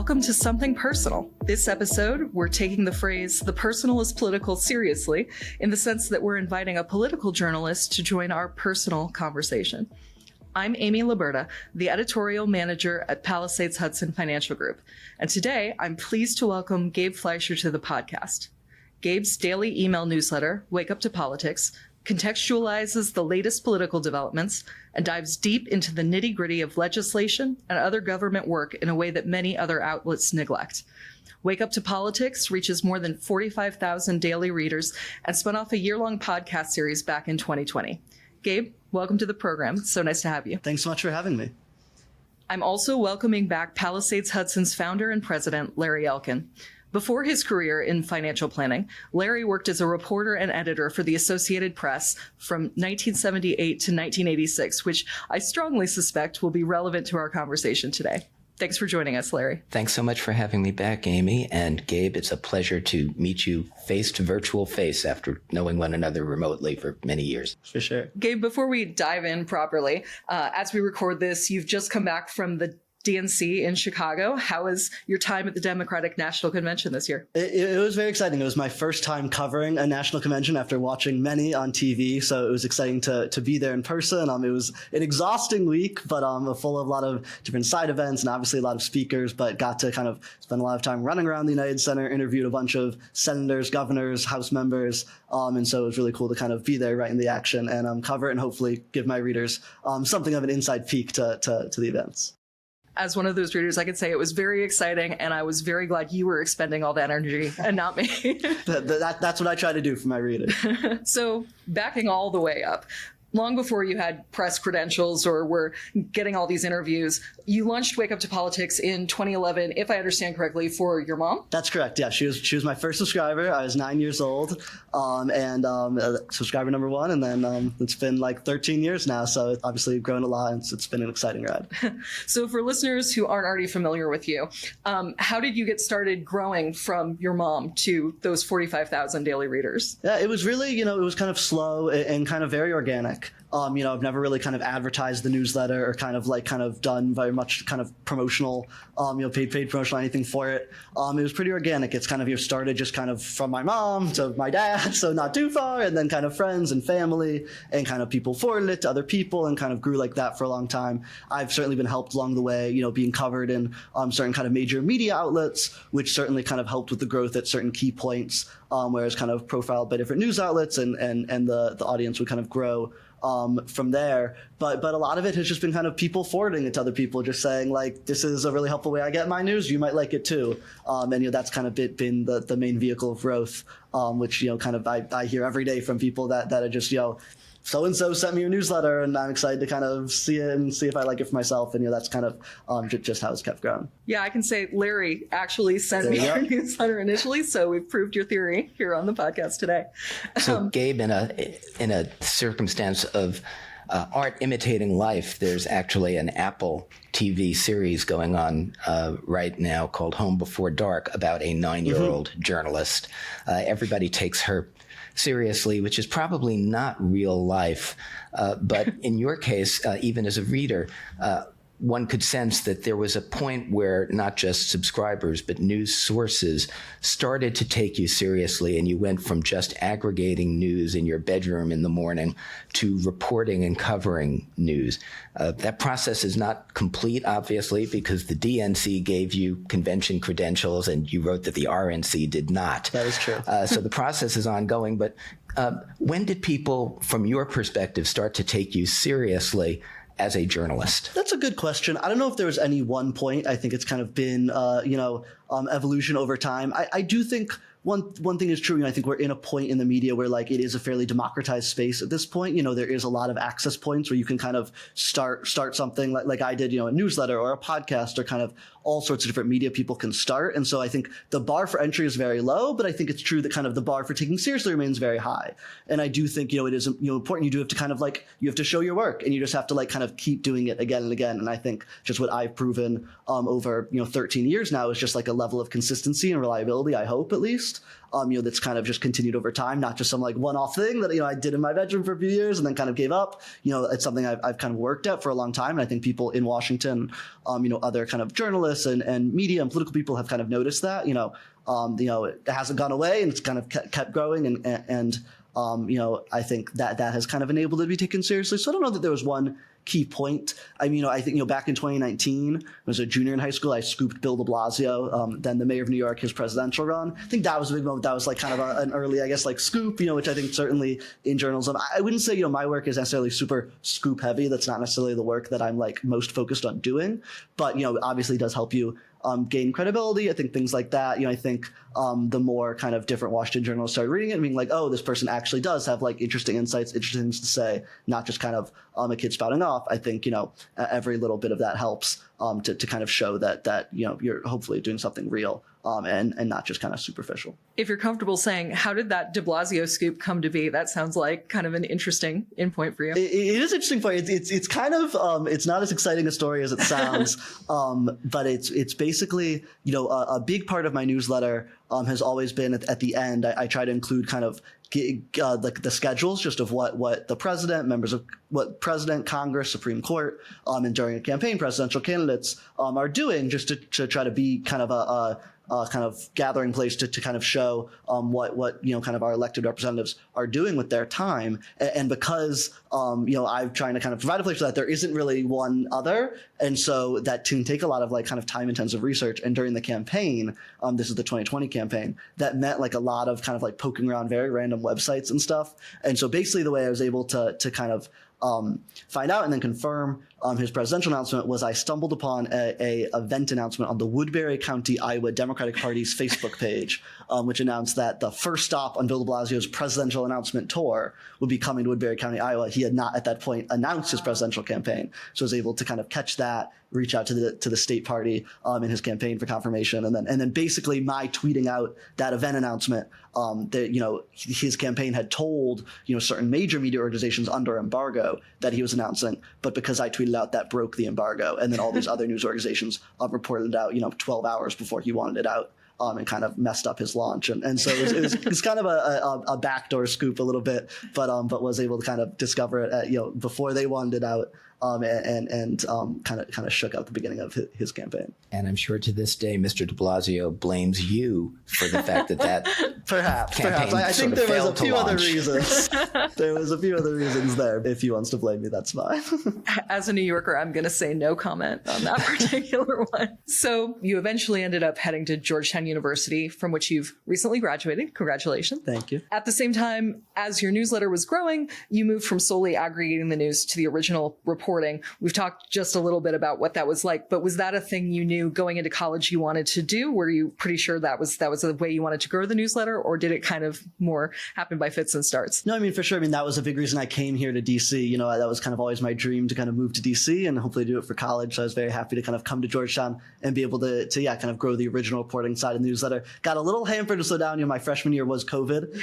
Welcome to Something Personal. This episode, we're taking the phrase, the personal is political, seriously, in the sense that we're inviting a political journalist to join our personal conversation. I'm Amy Liberta, the editorial manager at Palisades Hudson Financial Group. And today, I'm pleased to welcome Gabe Fleisher to the podcast. Gabe's daily email newsletter, Wake Up to Politics, contextualizes the latest political developments and dives deep into the nitty-gritty of legislation and other government work in a way that many other outlets neglect. Wake Up to Politics reaches more than 45,000 daily readers and spun off a year-long podcast series back in 2020. Gabe, welcome to the program. It's so nice to have you. Thanks so much for having me. I'm also welcoming back Palisades Hudson's founder and president, Larry Elkin. Before his career in financial planning, Larry worked as a reporter and editor for the Associated Press from 1978 to 1986, which I strongly suspect will be relevant to our conversation today. Thanks for joining us, Larry. Thanks so much for having me back, Amy. And Gabe, it's a pleasure to meet you face to virtual face after knowing one another remotely for many years. For sure. Gabe, before we dive in properly, as we record this, you've just come back from the DNC in Chicago. How was your time at the Democratic National Convention this year? It was very exciting. It was my first time covering a national convention after watching many on TV. So it was exciting to be there in person. It was an exhausting week, but full of a lot of different side events and obviously a lot of speakers, but got to kind of spend a lot of time running around the United Center, interviewed a bunch of senators, governors, House members. And so it was really cool to kind of be there right in the action and cover it and hopefully give my readers something of an inside peek to the events. As one of those readers, I could say it was very exciting, and I was very glad you were expending all that energy and not me. That's what I try to do for my readers. So backing all the way up, long before you had press credentials or were getting all these interviews, you launched Wake Up to Politics in 2011, if I understand correctly, for your mom? That's correct. Yeah, she was my first subscriber. I was 9 years old, and subscriber number one. And then it's been like 13 years now, so it's obviously grown a lot. And it's been an exciting ride. So for listeners who aren't already familiar with you, how did you get started growing from your mom to those 45,000 daily readers? Yeah, it was really, it was kind of slow and kind of very organic. I've never really kind of advertised the newsletter or kind of done very much kind of promotional, paid promotional, anything for it. It was pretty organic. It's kind of, started just kind of from my mom to my dad, so not too far, and then kind of friends and family and kind of people forwarded it to other people and kind of grew like that for a long time. I've certainly been helped along the way, being covered in certain kind of major media outlets, which certainly kind of helped with the growth at certain key points, whereas kind of profiled by different news outlets and the audience would kind of grow from there. But a lot of it has just been kind of people forwarding it to other people, just saying like, this is a really helpful way I get my news. You might like it too. And that's kind of been the main vehicle of growth, which, kind of I hear every day from people that are just, so-and-so sent me your newsletter and I'm excited to kind of see it and see if I like it for myself. And, that's kind of just how it's kept growing. Yeah, I can say Larry actually sent me your newsletter initially. So we've proved your theory here on the podcast today. So Gabe, in a circumstance of art imitating life, there's actually an Apple TV series going on right now called Home Before Dark about a 9-year-old journalist. Everybody takes her seriously, which is probably not real life. But in your case, even as a reader, one could sense that there was a point where not just subscribers, but news sources started to take you seriously, and you went from just aggregating news in your bedroom in the morning to reporting and covering news. That process is not complete, obviously, because the DNC gave you convention credentials, and you wrote that the RNC did not. That is true. So the process is ongoing, but when did people, from your perspective, start to take you seriously as a journalist? That's a good question. I don't know if there was any one point. I think it's kind of been, evolution over time. I do think one thing is true. I think we're in a point in the media where like it is a fairly democratized space at this point. There is a lot of access points where you can kind of start something like I did, a newsletter or a podcast or kind of all sorts of different media people can start. And so I think the bar for entry is very low, but I think it's true that kind of the bar for taking seriously remains very high. And I do think, it is, important. You do have to kind of like, you have to show your work and you just have to like kind of keep doing it again and again. And I think just what I've proven over, 13 years now is just like a level of consistency and reliability, I hope at least. noticed. That's kind of just continued over time, not just some like one-off thing that, I did in my bedroom for a few years and then kind of gave up. It's something I've kind of worked at for a long time. And I think people in Washington, other kind of journalists and media and political people have kind of noticed that, it hasn't gone away and it's kind of kept growing. And I think that has kind of enabled it to be taken seriously. So I don't know that there was one key point. I think, back in 2019, I was a junior in high school, I scooped Bill de Blasio, then the mayor of New York, his presidential run. I think that was a big moment. That was like kind of an early, I guess, like scoop, which I think certainly in journalism, I wouldn't say, my work is necessarily super scoop heavy. That's not necessarily the work that I'm like most focused on doing, but, obviously does help you gain credibility. I think things like that. I think the more kind of different Washington journalists started reading it and being like, oh, this person actually does have like interesting insights, interesting things to say, not just kind of a kid spouting off. I think, every little bit of that helps to kind of show that you're hopefully doing something real and not just kind of superficial. If you're comfortable saying, how did that de Blasio scoop come to be? That sounds like kind of an interesting endpoint for you. It is interesting for you. It's kind of, it's not as exciting a story as it sounds, but it's basically, a big part of my newsletter has always been at the end. I try to include kind of like the schedules just of what the president, members of what president, Congress, Supreme Court, and during a campaign, presidential candidates are doing just to try to be kind of a kind of gathering place to kind of show what kind of our elected representatives are doing with their time. And because I'm trying to kind of provide a place for that, there isn't really one other. And so that can take a lot of like kind of time intensive research. And during the campaign, this is the 2020 campaign, that meant like a lot of kind of like poking around very random websites and stuff. And so basically the way I was able to kind of find out and then confirm his presidential announcement was I stumbled upon a event announcement on the Woodbury County, Iowa Democratic Party's Facebook page, which announced that the first stop on Bill de Blasio's presidential announcement tour would be coming to Woodbury County, Iowa. He had not at that point announced his presidential campaign, so I was able to kind of catch that, reach out to the state party in his campaign for confirmation, and then basically my tweeting out that event announcement that his campaign had told certain major media organizations under embargo that he was announcing, but because I tweeted out, that broke the embargo, and then all these other news organizations reported it out 12 hours before he wanted it out. And kind of messed up his launch, and so it was kind of a backdoor scoop a little bit, but was able to kind of discover it before they wanted it out, and kind of shook up the beginning of his campaign. And I'm sure to this day, Mr. de Blasio blames you for the fact that perhaps. I think there was a few other reasons. There was a few other reasons there. If he wants to blame me, that's fine. As a New Yorker, I'm going to say no comment on that particular one. So you eventually ended up heading to Georgetown University, from which you've recently graduated. Congratulations. Thank you. At the same time, as your newsletter was growing, you moved from solely aggregating the news to the original reporting. We've talked just a little bit about what that was like, but was that a thing you knew going into college you wanted to do? Were you pretty sure that was the way you wanted to grow the newsletter, or did it kind of more happen by fits and starts? No, for sure. That was a big reason I came here to DC. That was kind of always my dream to kind of move to DC and hopefully do it for college. So I was very happy to kind of come to Georgetown and be able to kind of grow the original reporting side of the newsletter. Got a little hampered to slow down. My freshman year was COVID.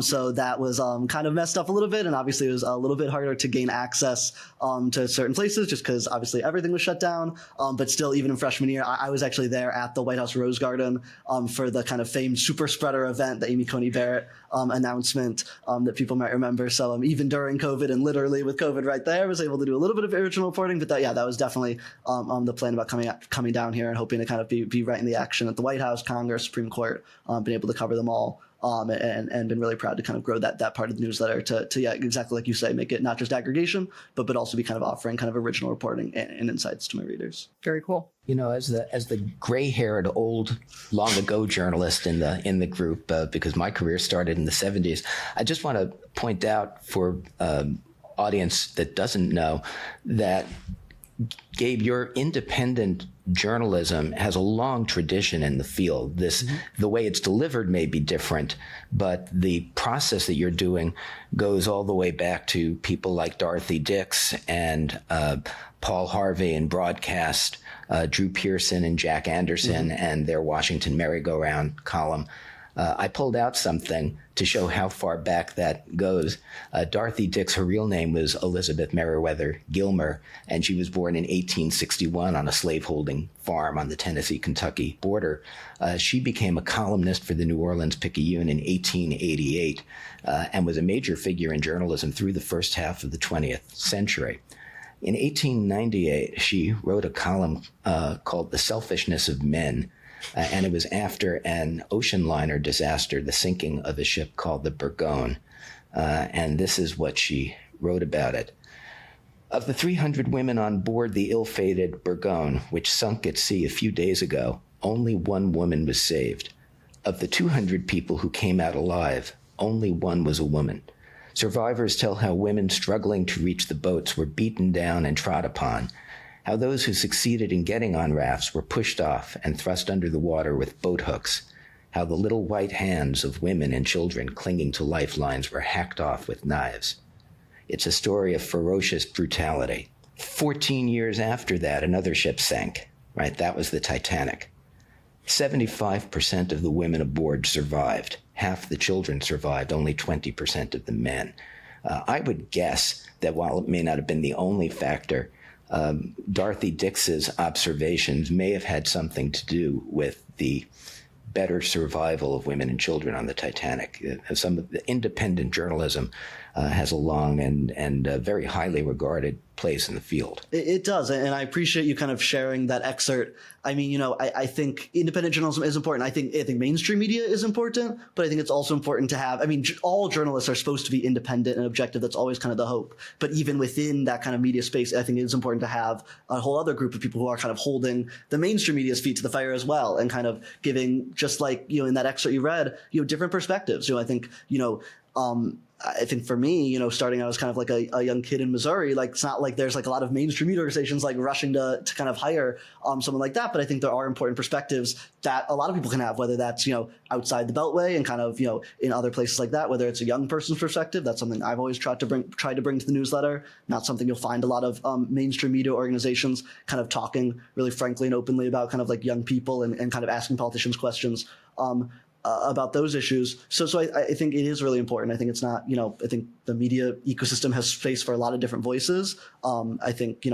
So that was kind of messed up a little bit. And obviously it was a little bit harder to gain access to certain places just because obviously everything was shut down. But still, even in freshman year, I was actually there at the White House Rose Garden for the kind of famed super spreader event, the Amy Coney Barrett announcement that people might remember. So even during COVID and literally with COVID right there, I was able to do a little bit of original reporting. But that was definitely the plan about coming down here and hoping to kind of be right in the action at the White House, Congress, Supreme Court, been able to cover them all. And been really proud to kind of grow that part of the newsletter to exactly like you say, make it not just aggregation, but also be kind of offering kind of original reporting and insights to my readers. Very cool. As the gray-haired old long ago journalist in the group, because my career started in the 70s, I just want to point out for audience that doesn't know that Gabe, your independent journalism has a long tradition in the field. The way it's delivered may be different, but the process that you're doing goes all the way back to people like Dorothy Dix and Paul Harvey in broadcast, Drew Pearson and Jack Anderson and their Washington Merry-Go-Round column. I pulled out something to show how far back that goes. Dorothy Dix, her real name was Elizabeth Meriwether Gilmer, and she was born in 1861 on a slaveholding farm on the Tennessee-Kentucky border. She became a columnist for the New Orleans Picayune in 1888 and was a major figure in journalism through the first half of the 20th century. In 1898, she wrote a column called The Selfishness of Men, and it was after an ocean liner disaster, the sinking of a ship called the Burgoyne. And this is what she wrote about it. Of the 300 women on board the ill-fated Burgoyne, which sunk at sea a few days ago, only one woman was saved. Of the 200 people who came out alive, only one was a woman. Survivors tell how women struggling to reach the boats were beaten down and trod upon, how those who succeeded in getting on rafts were pushed off and thrust under the water with boat hooks, how the little white hands of women and children clinging to lifelines were hacked off with knives. It's a story of ferocious brutality. 14 years after that, another ship sank, right? That was the Titanic. 75% of the women aboard survived. Half the children survived, only 20% of the men. I would guess that while it may not have been the only factor, Dorothy Dix's observations may have had something to do with the better survival of women and children on the Titanic. Some of the independent journalism has a long and very highly regarded place in the field. It does, and I appreciate you kind of sharing that excerpt. I mean, I think independent journalism is important. I think mainstream media is important, but I think it's also important to have, all journalists are supposed to be independent and objective. That's always kind of the hope. But even within that kind of media space, I think it is important to have a whole other group of people who are kind of holding the mainstream media's feet to the fire as well, and kind of giving, just like, in that excerpt you read, different perspectives. I think, I think for me, starting out as kind of like a young kid in Missouri, like it's not like there's like a lot of mainstream media organizations like rushing to kind of hire someone like that. But I think there are important perspectives that a lot of people can have, whether that's, outside the Beltway and kind of, in other places like that, whether it's a young person's perspective. That's something I've always tried to bring to the newsletter. Not something you'll find a lot of mainstream media organizations kind of talking really frankly and openly about kind of like young people and kind of asking politicians questions about those issues. So I think it is really important. I think it's not, I think the media ecosystem has space for a lot of different voices. I think,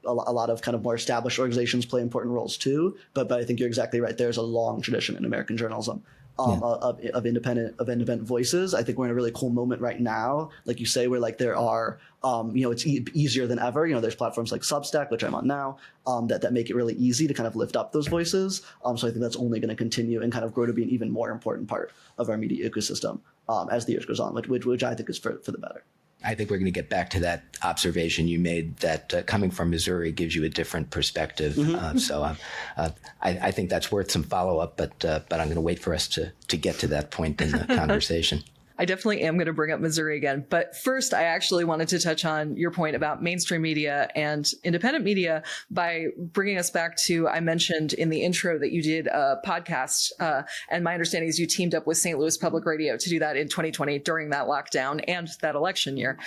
a lot of kind of more established organizations play important roles too. But I think you're exactly right. There's a long tradition in American journalism of independent voices. I think we're in a really cool moment right now, like you say, where like there are, it's easier than ever. There's platforms like Substack, which I'm on now, that make it really easy to kind of lift up those voices. So I think that's only going to continue and kind of grow to be an even more important part of our media ecosystem as the years goes on, which I think is for the better. I think we're going to get back to that observation you made that coming from Missouri gives you a different perspective. So I think that's worth some follow-up, but I'm going to wait for us to get to that point in the conversation. I definitely am going to bring up Missouri again. But first, I actually wanted to touch on your point about mainstream media and independent media by bringing us back to, I mentioned in the intro that you did a podcast. And my understanding is you teamed up with St. Louis Public Radio to do that in 2020 during that lockdown and that election year.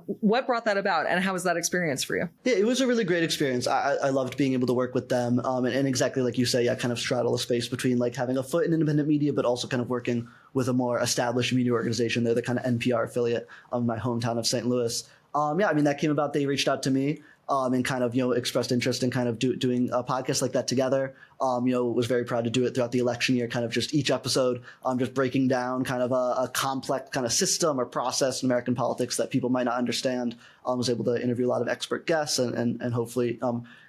What brought that about and how was that experience for you? Yeah, it was a really great experience. I loved being able to work with them. And exactly like you say, I kind of straddle a space between like having a foot in independent media, but also kind of working with a more established media organization. They're the kind of NPR affiliate of my hometown of St. Louis. That came about. They reached out to me and kind of, expressed interest in kind of doing a podcast like that together. Was very proud to do it throughout the election year, kind of just each episode, just breaking down kind of a complex kind of system or process in American politics that people might not understand. Was able to interview a lot of expert guests and hopefully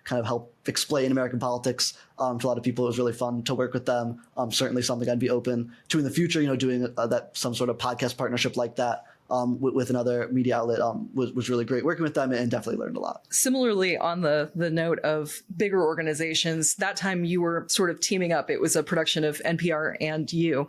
kind of help explain American politics to a lot of people. It was really fun to work with them. Certainly something I'd be open to in the future, doing some sort of podcast partnership like that. With another media outlet was really great working with them and definitely learned a lot. Similarly, on the note of bigger organizations, that time you were sort of teaming up. It was a production of NPR and you.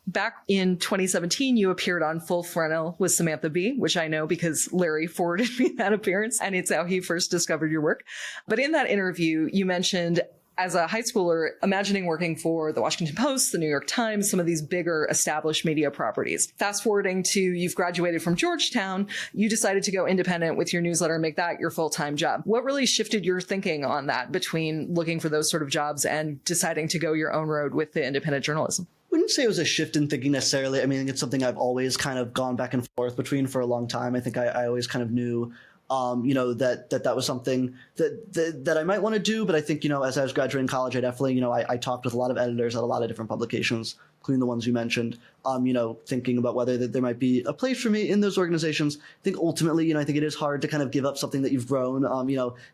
Back in 2017, you appeared on Full Frontal with Samantha Bee, which I know because Larry forwarded me that appearance, and it's how he first discovered your work. But in that interview, you mentioned as a high schooler, imagining working for the Washington Post, the New York Times, some of these bigger established media properties. Fast forwarding to you've graduated from Georgetown, you decided to go independent with your newsletter and make that your full-time job. What really shifted your thinking on that between looking for those sort of jobs and deciding to go your own road with the independent journalism? Wouldn't say it was a shift in thinking necessarily. I mean, it's something I've always kind of gone back and forth between for a long time. I think I always kind of knew, that was something that I might want to do. But I think, as I was graduating college, I definitely, I talked with a lot of editors at a lot of different publications, including the ones you mentioned, thinking about whether there might be a place for me in those organizations. I think ultimately, I think it is hard to kind of give up something that you've grown.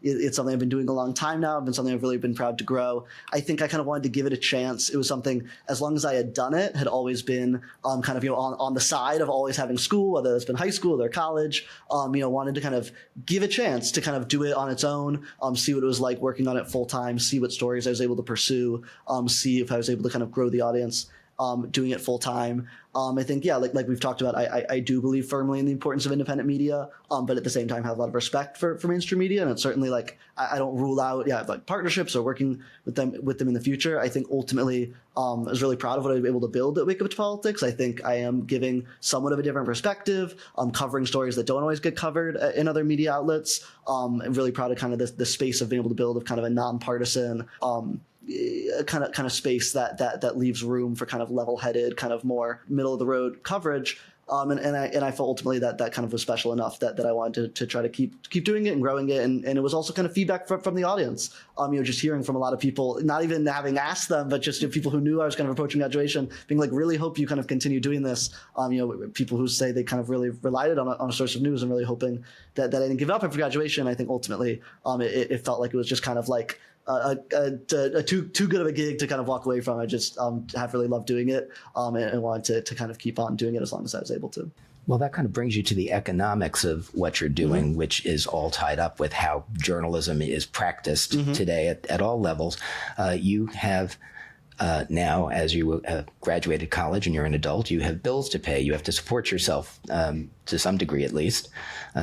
It's something I've been doing a long time now. It's been something I've really been proud to grow. I think I kind of wanted to give it a chance. It was something, as long as I had done it, had always been kind of, on the side of always having school, whether it's been high school or college, wanted to kind of give a chance to kind of do it on its own, see what it was like working on it full time, see what stories I was able to pursue, see if I was able to kind of grow the audience. Doing it full time. I think, like we've talked about, I do believe firmly in the importance of independent media, but at the same time have a lot of respect for mainstream media. And it's certainly I don't rule out, partnerships or working with them in the future. I think ultimately, I was really proud of what I was able to build at Wake Up to Politics. I think I am giving somewhat of a different perspective, covering stories that don't always get covered in other media outlets. I'm really proud of kind of the space of being able to build of kind of a nonpartisan, kind of space that leaves room for kind of level-headed, kind of more middle-of-the-road coverage. And I felt ultimately that kind of was special enough that I wanted to try to keep doing it and growing it. And it was also kind of feedback from the audience, just hearing from a lot of people, not even having asked them, but just people who knew I was kind of approaching graduation, being like, really hope you kind of continue doing this. People who say they kind of really relied on a source of news and really hoping that I didn't give up after graduation. I think ultimately it felt like it was just kind of like too good of a gig to kind of walk away from. I just have really loved doing it and wanted to kind of keep on doing it as long as I was able to. Well, that kind of brings you to the economics of what you're doing, which is all tied up with how journalism is practiced today at all levels. You have now, as you graduated college and you're an adult, you have bills to pay. You have to support yourself to some degree, at least.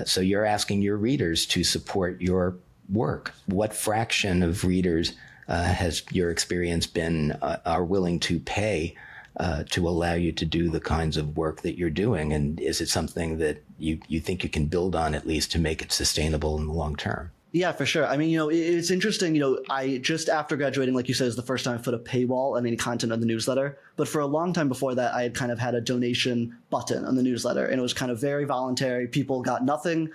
So you're asking your readers to support your work. What fraction of readers has your experience been are willing to pay to allow you to do the kinds of work that you're doing? And is it something that you think you can build on at least to make it sustainable in the long term? Yeah, for sure. I mean, it's interesting. I just after graduating, like you said, is the first time I put a paywall on any content on the newsletter. But for a long time before that, I had kind of had a donation button on the newsletter, and it was kind of very voluntary. People got nothing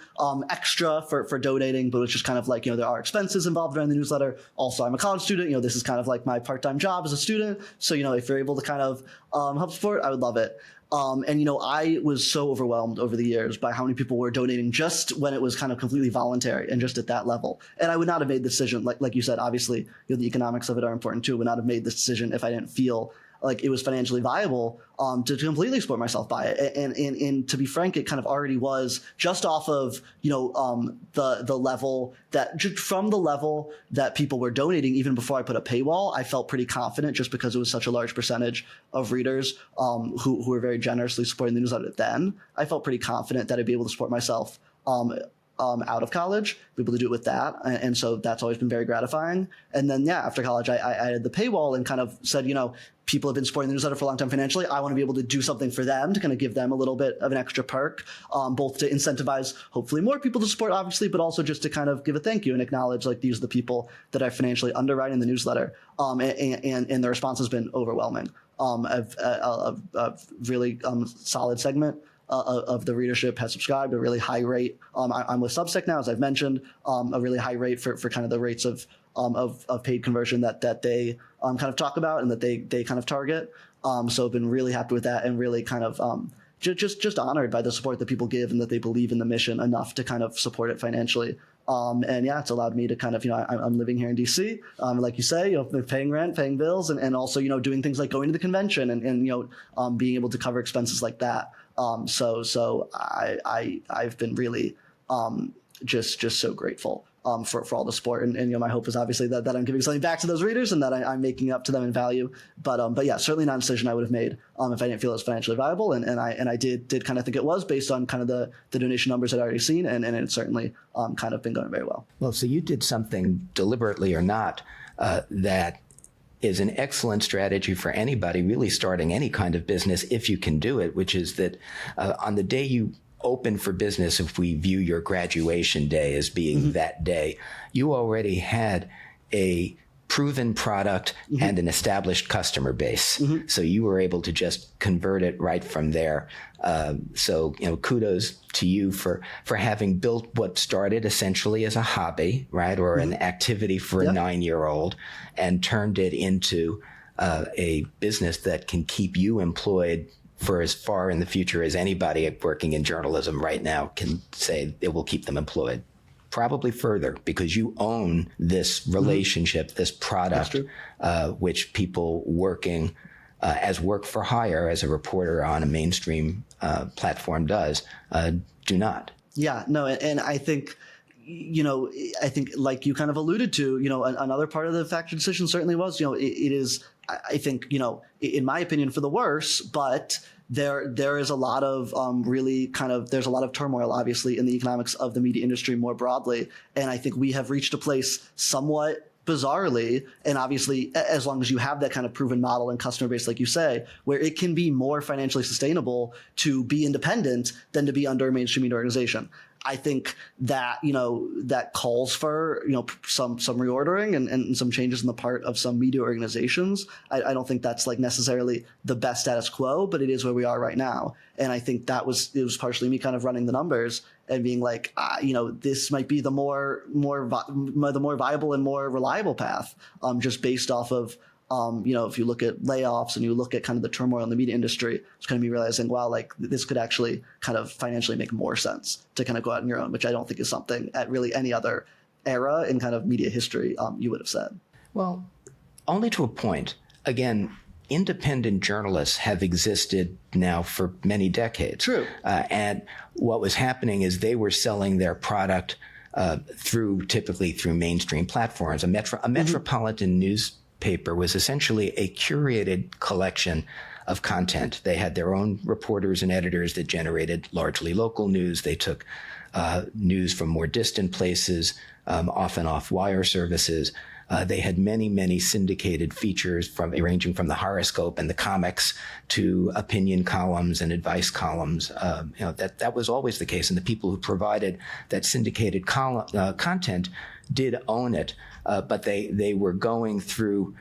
extra for donating, but it was just kind of like, there are expenses involved around the newsletter. Also, I'm a college student. This is kind of like my part-time job as a student. So, if you're able to kind of help support, I would love it. I was so overwhelmed over the years by how many people were donating just when it was kind of completely voluntary and just at that level. And I would not have made the decision, like you said, obviously, the economics of it are important too. I would not have made this decision if I didn't feel like it was financially viable to completely support myself by it. And to be frank, it kind of already was just off of, the level that just from the level that people were donating. Even before I put a paywall, I felt pretty confident just because it was such a large percentage of readers who were very generously supporting the newsletter then. I felt pretty confident that I'd be able to support myself out of college, be able to do it with that. And so that's always been very gratifying. And then, after college, I added the paywall and kind of said, people have been supporting the newsletter for a long time financially. I want to be able to do something for them to kind of give them a little bit of an extra perk, both to incentivize hopefully more people to support, obviously, but also just to kind of give a thank you and acknowledge like these are the people that are financially underwriting the newsletter. And the response has been overwhelming. A really solid segment of the readership has subscribed, a really high rate. I'm with Substack now, as I've mentioned, a really high rate for kind of the rates of paid conversion that they kind of talk about and that they kind of target. So I've been really happy with that and really kind of just honored by the support that people give and that they believe in the mission enough to kind of support it financially. It's allowed me to kind of, I'm living here in DC, like you say, paying rent, paying bills, and also, doing things like going to the convention and being able to cover expenses like that. So I've been really just so grateful for all the support, and my hope is obviously that I'm giving something back to those readers and that I'm making up to them in value. But certainly not a decision I would have made if I didn't feel it was financially viable, and I did kind of think it was based on kind of the donation numbers I'd already seen, and it's certainly kind of been going very well. Well, so you did something deliberately or not that is an excellent strategy for anybody really starting any kind of business if you can do it, which is that on the day you open for business, if we view your graduation day as being that day, you already had a proven product and an established customer base. So you were able to just convert it right from there. So, kudos to you for having built what started essentially as a hobby, right? Or an activity for a 9-year-old and turned it into a business that can keep you employed for as far in the future as anybody working in journalism right now can say it will keep them employed. Probably further, because you own this relationship, this product, which people working as work for hire, as a reporter on a mainstream platform does, do not. Yeah, no, and I think, I think like you kind of alluded to, another part of the factor decision certainly was, it is, I think, in my opinion, for the worse, but there is a lot of there's a lot of turmoil, obviously, in the economics of the media industry more broadly. And I think we have reached a place somewhat bizarrely, and obviously, as long as you have that kind of proven model and customer base, like you say, where it can be more financially sustainable to be independent than to be under a mainstream media organization. I think that, that calls for, some reordering and some changes in the part of some media organizations. I don't think that's like necessarily the best status quo, but it is where we are right now. And I think it was partially me kind of running the numbers and being like, this might be the more viable and more reliable path, just based off of, if you look at layoffs and you look at kind of the turmoil in the media industry, it's kind of me realizing, wow, like this could actually kind of financially make more sense to kind of go out on your own, which I don't think is something at really any other era in kind of media history you would have said. Well, only to a point. Again, independent journalists have existed now for many decades. True. And what was happening is they were selling their product typically through mainstream platforms. A metropolitan newspaper was essentially a curated collection of content. They had their own reporters and editors that generated largely local news. They took news from more distant places, often off-wire services. They had many, many syndicated features ranging from the horoscope and the comics to opinion columns and advice columns. That was always the case. And the people who provided that syndicated content did own it, but they were going through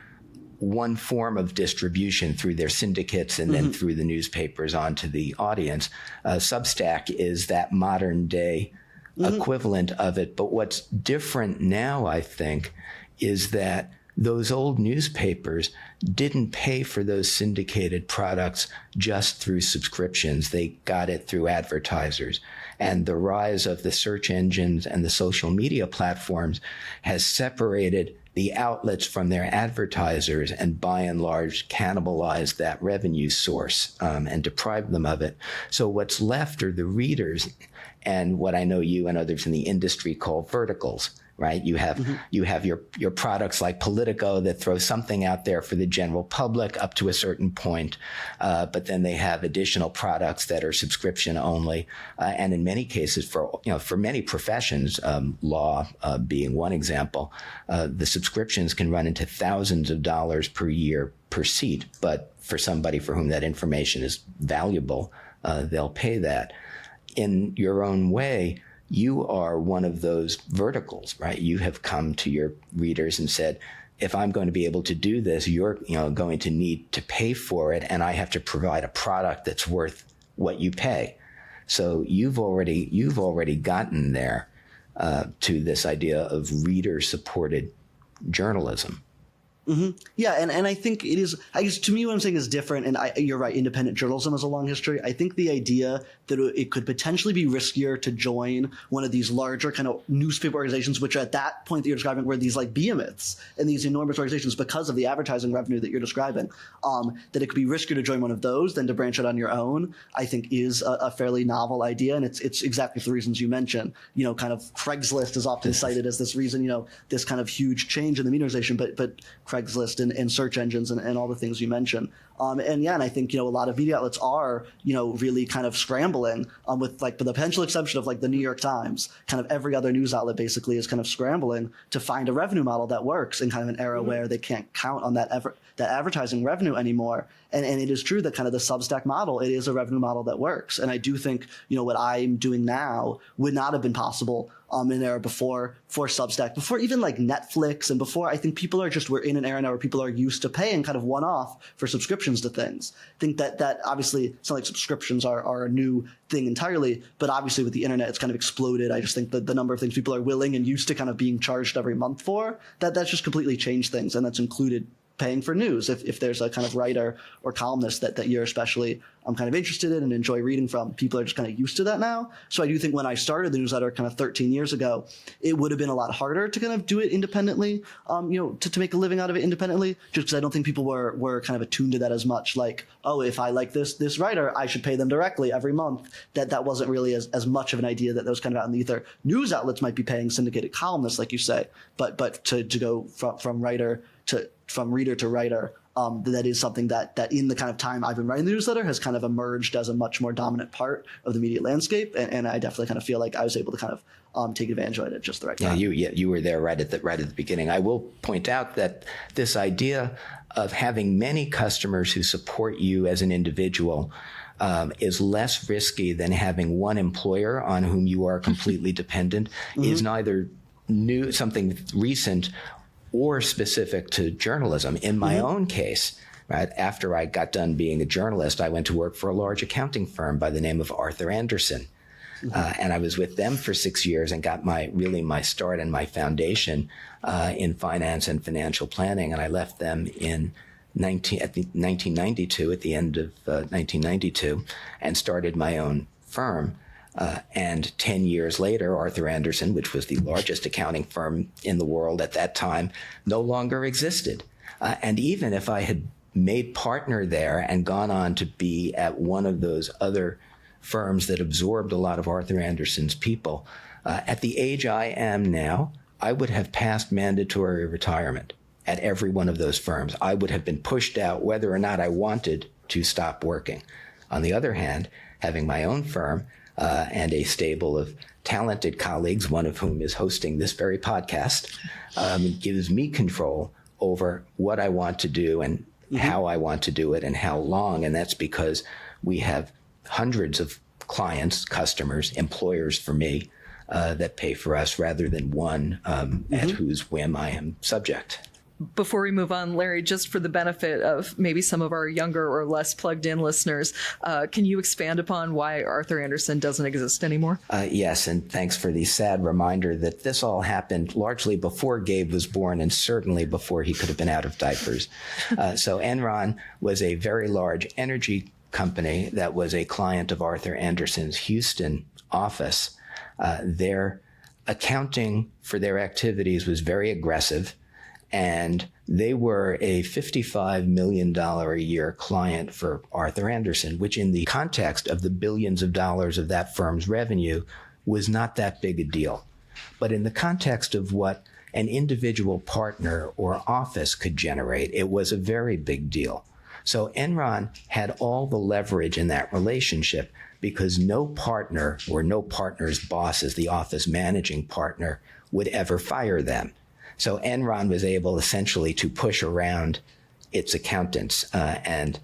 one form of distribution through their syndicates and then through the newspapers onto the audience. Substack is that modern day equivalent of it. But what's different now, I think, is that those old newspapers didn't pay for those syndicated products just through subscriptions. They got it through advertisers. And the rise of the search engines and the social media platforms has separated the outlets from their advertisers and by and large cannibalized that revenue source and deprived them of it. So what's left are the readers and what I know you and others in the industry call verticals. Right, you have your products like Politico that throw something out there for the general public up to a certain point, but then they have additional products that are subscription only, and in many cases, for many professions, law being one example, the subscriptions can run into thousands of dollars per year per seat. But for somebody for whom that information is valuable, they'll pay that. In your own way, you are one of those verticals, right? You have come to your readers and said, if I'm going to be able to do this, you're going to need to pay for it, and I have to provide a product that's worth what you pay. So you've already gotten there to this idea of reader-supported journalism. Yeah, and I think it is, I guess to me what I'm saying is different, and you're right, independent journalism has a long history. I think the idea that it could potentially be riskier to join one of these larger kind of newspaper organizations, which at that point that you're describing were these like behemoths and these enormous organizations because of the advertising revenue that you're describing, that it could be riskier to join one of those than to branch out on your own, I think is a fairly novel idea. And it's exactly for the reasons you mentioned. Kind of Craigslist is often cited as this reason, this kind of huge change in the media organization, but Craigslist and search engines and all the things you mentioned And I think, a lot of media outlets are, really kind of scrambling with like the potential exception of like the New York Times. Kind of every other news outlet basically is kind of scrambling to find a revenue model that works in kind of an era where they can't count on that advertising revenue anymore. And it is true that kind of the Substack model, it is a revenue model that works. And I do think, what I'm doing now would not have been possible in an era before for Substack, before even like Netflix, and before I think we're in an era now where people are used to paying kind of one-off for subscriptions to things. I think that obviously it's not like subscriptions are a new thing entirely, but obviously with the internet it's kind of exploded. I just think that the number of things people are willing and used to kind of being charged every month for, that's just completely changed things, and that's included paying for news if there's a kind of writer or columnist that you're especially kind of interested in and enjoy reading from. People are just kind of used to that now. So I do think when I started the newsletter kind of 13 years ago, it would have been a lot harder to kind of do it independently, to make a living out of it independently, just because I don't think people were kind of attuned to that as much. Like, oh, if I like this writer, I should pay them directly every month. That wasn't really as much of an idea that was kind of out in the ether. News outlets might be paying syndicated columnists, like you say, but to go from reader to writer, that is something that in the kind of time I've been writing the newsletter has kind of emerged as a much more dominant part of the media landscape, and I definitely kind of feel like I was able to kind of take advantage of it at just the right time. You were there right at the beginning. I will point out that this idea of having many customers who support you as an individual is less risky than having one employer on whom you are completely dependent. Is neither something recent or specific to journalism. In my own case, right after I got done being a journalist, I went to work for a large accounting firm by the name of Arthur Andersen. And I was with them for 6 years and got my start and my foundation in finance and financial planning. And I left them in 1992, at the end of 1992, and started my own firm. And 10 years later, Arthur Andersen, which was the largest accounting firm in the world at that time, no longer existed. And even if I had made partner there and gone on to be at one of those other firms that absorbed a lot of Arthur Andersen's people, at the age I am now, I would have passed mandatory retirement at every one of those firms. I would have been pushed out whether or not I wanted to stop working. On the other hand, having my own firm, and a stable of talented colleagues, one of whom is hosting this very podcast, gives me control over what I want to do and how I want to do it and how long. And that's because we have hundreds of clients, customers, employers for me, that pay for us rather than one at whose whim I am subject. Before we move on, Larry, just for the benefit of maybe some of our younger or less plugged in listeners, can you expand upon why Arthur Andersen doesn't exist anymore? Yes, and thanks for the sad reminder that this all happened largely before Gabe was born and certainly before he could have been out of diapers. So Enron was a very large energy company that was a client of Arthur Andersen's Houston office. Their accounting for their activities was very aggressive, and they were a $55 million a year client for Arthur Andersen, which in the context of the billions of dollars of that firm's revenue was not that big a deal. But in the context of what an individual partner or office could generate, it was a very big deal. So Enron had all the leverage in that relationship because no partner or no partner's boss as the office managing partner would ever fire them. So Enron was able essentially to push around its accountants and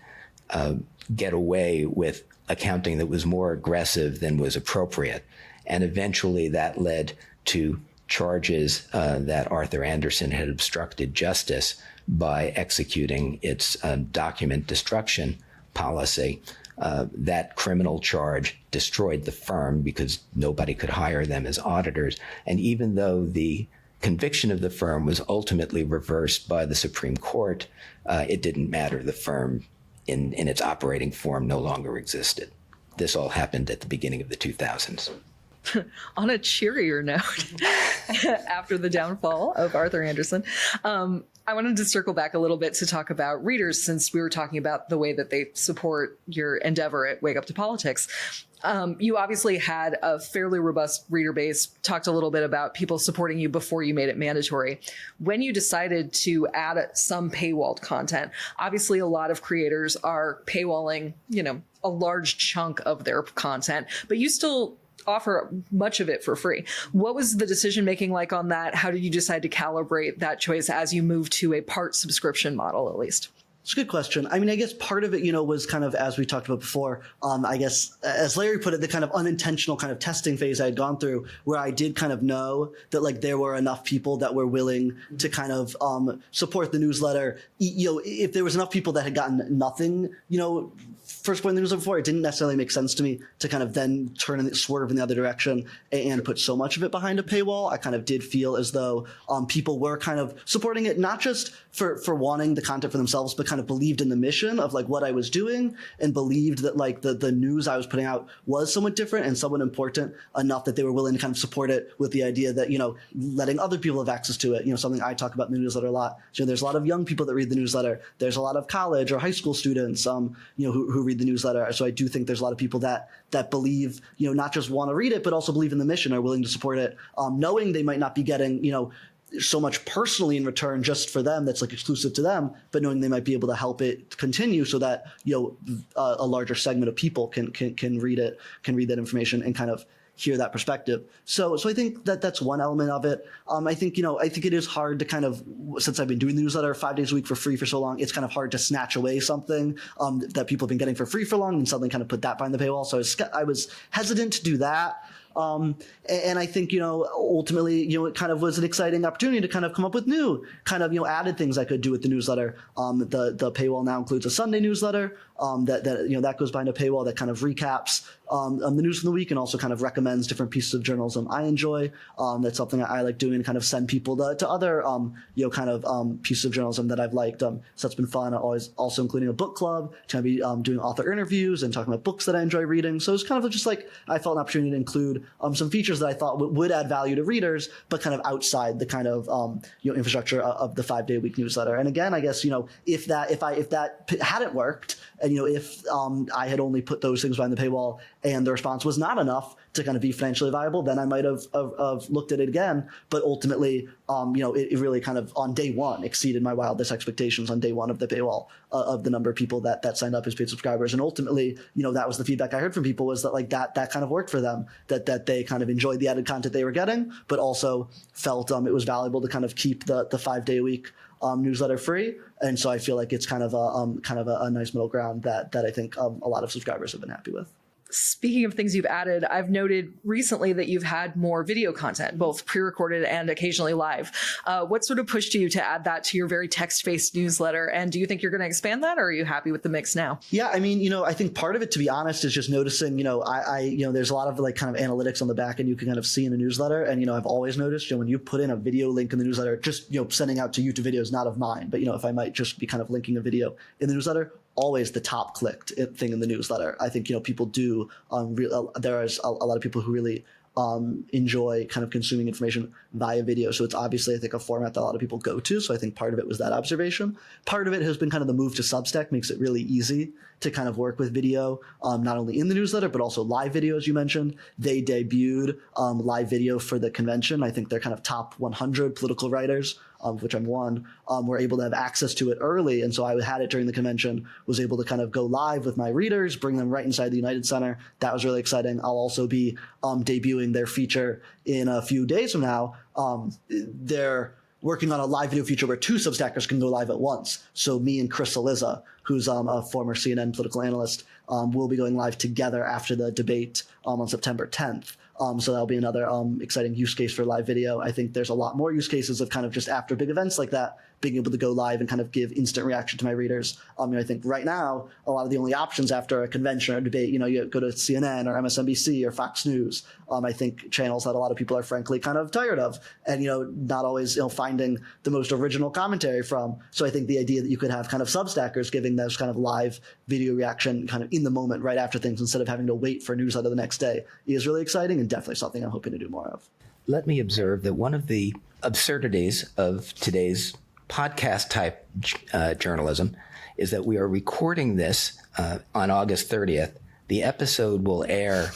get away with accounting that was more aggressive than was appropriate. And eventually that led to charges that Arthur Andersen had obstructed justice by executing its document destruction policy. That criminal charge destroyed the firm because nobody could hire them as auditors. And even though the conviction of the firm was ultimately reversed by the Supreme Court, it didn't matter. The firm in its operating form no longer existed. This all happened at the beginning of the 2000s. On a cheerier note, after the downfall of Arthur Andersen, I wanted to circle back a little bit to talk about readers, since we were talking about the way that they support your endeavor at Wake Up to Politics. You obviously had a fairly robust reader base, talked a little bit about people supporting you before you made it mandatory. When you decided to add some paywalled content, obviously a lot of creators are paywalling, a large chunk of their content, but you still offer much of it for free. What was the decision making like on that? How did you decide to calibrate that choice as you move to a part subscription model, at least? It's a good question. I mean, I guess part of it, was kind of, as we talked about before, I guess, as Larry put it, the kind of unintentional kind of testing phase I had gone through, where I did kind of know that like there were enough people that were willing to kind of support the newsletter. If there was enough people that had gotten nothing, first point in the newsletter before, it didn't necessarily make sense to me to kind of then turn and swerve in the other direction and put so much of it behind a paywall. I kind of did feel as though people were kind of supporting it, not just for wanting the content for themselves, but kind of believed in the mission of like what I was doing and believed that like the news I was putting out was somewhat different and somewhat important enough that they were willing to kind of support it with the idea that, letting other people have access to it, something I talk about in the newsletter a lot. So there's a lot of young people that read the newsletter. There's a lot of college or high school students, who read the newsletter. So I do think there's a lot of people that believe, not just want to read it, but also believe in the mission, are willing to support it, knowing they might not be getting, so much personally in return just for them that's like exclusive to them, but knowing they might be able to help it continue so that, a larger segment of people can read it, can read that information and kind of hear that perspective. So I think that's one element of it. I think it is hard to kind of, since I've been doing the newsletter 5 days a week for free for so long, it's kind of hard to snatch away something that people have been getting for free for long and suddenly kind of put that behind the paywall. So I was hesitant to do that. And I think, ultimately, it kind of was an exciting opportunity to kind of come up with new kind of, added things I could do with the newsletter. The paywall now includes a Sunday newsletter that goes behind a paywall that kind of recaps the news from the week and also kind of recommends different pieces of journalism I enjoy. That's something I like doing, kind of send people to other, pieces of journalism that I've liked. So that's been fun. Always also including a book club to be doing author interviews and talking about books that I enjoy reading. So it's kind of just like I felt an opportunity to include some features that I thought would add value to readers, but kind of outside the kind of infrastructure of the 5-day a week newsletter. And again, I guess if that hadn't worked, and if I had only put those things behind the paywall and the response was not enough to kind of be financially viable, then I might have looked at it again. But ultimately, it really kind of on day one exceeded my wildest expectations on day one of the paywall of the number of people that signed up as paid subscribers. And ultimately, that was the feedback I heard from people, was that like that kind of worked for them, that they kind of enjoyed the added content they were getting, but also felt it was valuable to kind of keep the 5-day a week newsletter free. And so I feel like it's kind of a nice middle ground that I think a lot of subscribers have been happy with. Speaking of things you've added, I've noted recently that you've had more video content, both pre-recorded and occasionally live. What sort of pushed you to add that to your very text-based newsletter? And do you think you're going to expand that, or are you happy with the mix now? Yeah, I mean, I think part of it, to be honest, is just noticing, there's a lot of like kind of analytics on the back end you can kind of see in a newsletter. And, I've always noticed, when you put in a video link in the newsletter, just, sending out to YouTube videos, not of mine, but, if I might just be kind of linking a video in the newsletter, always the top clicked thing in the newsletter. I think, people do, there is a lot of people who really enjoy kind of consuming information via video. So it's obviously, I think, a format that a lot of people go to. So I think part of it was that observation. Part of it has been kind of the move to Substack makes it really easy to kind of work with video, not only in the newsletter, but also live video, as you mentioned. They debuted live video for the convention. I think they're kind of top 100 political writers, of which I'm one, were able to have access to it early. And so I had it during the convention, was able to kind of go live with my readers, bring them right inside the United Center. That was really exciting. I'll also be debuting their feature in a few days from now. They're working on a live video feature where 2 Substackers can go live at once. So me and Chris Aliza, who's a former CNN political analyst, will be going live together after the debate on September 10th. So that'll be another exciting use case for live video. I think there's a lot more use cases of kind of just after big events like that, being able to go live and kind of give instant reaction to my readers. I think right now, a lot of the only options after a convention or a debate, you go to CNN or MSNBC or Fox News. I think channels that a lot of people are frankly kind of tired of and, not always, finding the most original commentary from. So I think the idea that you could have kind of Substackers giving those kind of live video reaction kind of in the moment right after things instead of having to wait for newsletter the next day is really exciting and definitely something I'm hoping to do more of. Let me observe that one of the absurdities of today's podcast type journalism is that we are recording this on August 30th, The episode will air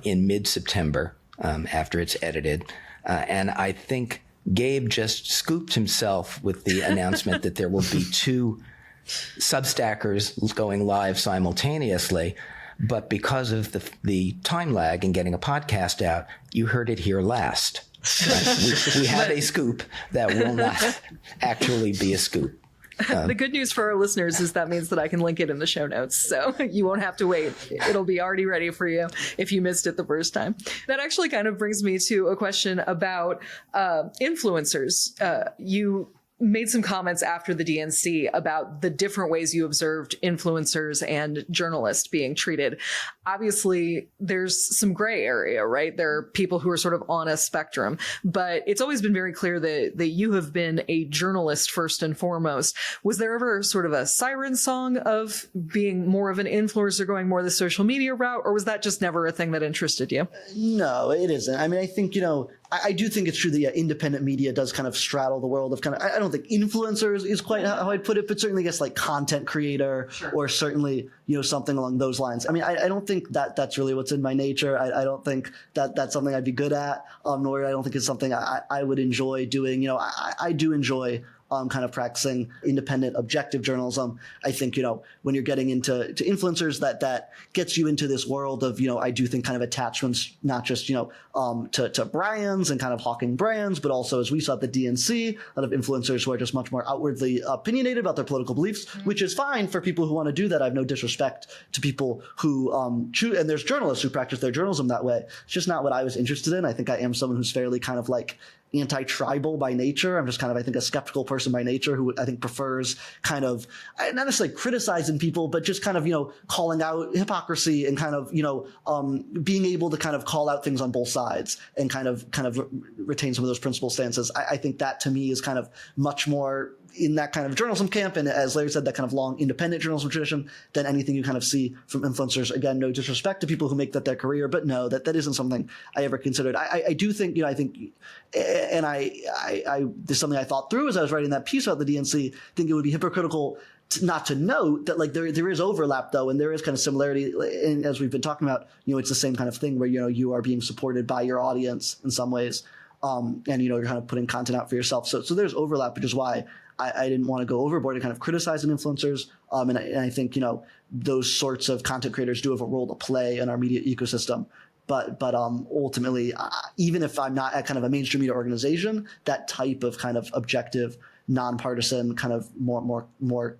in mid-September after it's edited. And I think Gabe just scooped himself with the announcement that there will be 2 Substackers going live simultaneously. But because of the time lag in getting a podcast out, you heard it here last. Right? We have a scoop that will not actually be a scoop. The good news for our listeners is that means that I can link it in the show notes, so you won't have to wait. It'll be already ready for you if you missed it the first time. That actually kind of brings me to a question about influencers. You made some comments after the DNC about the different ways you observed influencers and journalists being treated. Obviously, there's some gray area, right? There are people who are sort of on a spectrum, but it's always been very clear that you have been a journalist first and foremost. Was there ever sort of a siren song of being more of an influencer, going more the social media route, or was that just never a thing that interested you? No, it isn't. I mean, I think, I do think it's true that independent media does kind of straddle the world of kind of, I don't think influencers is quite how I'd put it, but certainly I guess like content creator, sure, or certainly, something along those lines. I mean, I don't think that that's really what's in my nature. I don't think that that's something I'd be good at, nor I don't think it's something I would enjoy doing. I do enjoy kind of practicing independent, objective journalism. I think, when you're getting into influencers, that gets you into this world of, I do think kind of attachments, not just, to brands and kind of hawking brands, but also, as we saw at the DNC, a lot of influencers who are just much more outwardly opinionated about their political beliefs, which is fine for people who want to do that. I have no disrespect to people who choose, and there's journalists who practice their journalism that way. It's just not what I was interested in. I think I am someone who's fairly kind of like anti-tribal by nature. I'm just kind of, I think, a skeptical person by nature who I think prefers kind of, not necessarily criticizing people, but just kind of, calling out hypocrisy and kind of, being able to kind of call out things on both sides and kind of retain some of those principal stances. I think that to me is kind of much more in that kind of journalism camp, and as Larry said, that kind of long independent journalism tradition, than anything you kind of see from influencers. Again, no disrespect to people who make that their career, but no, that isn't something I ever considered. I do think, I think, and I this is something I thought through as I was writing that piece about the DNC. I think it would be hypocritical not to note that, like, there is overlap though, and there is kind of similarity. And as we've been talking about, it's the same kind of thing where you are being supported by your audience in some ways, and you're kind of putting content out for yourself. So there's overlap, which is why I didn't want to go overboard and kind of criticizing influencers. And I think, those sorts of content creators do have a role to play in our media ecosystem. But ultimately, even if I'm not at kind of a mainstream media organization, that type of kind of objective, nonpartisan, kind of more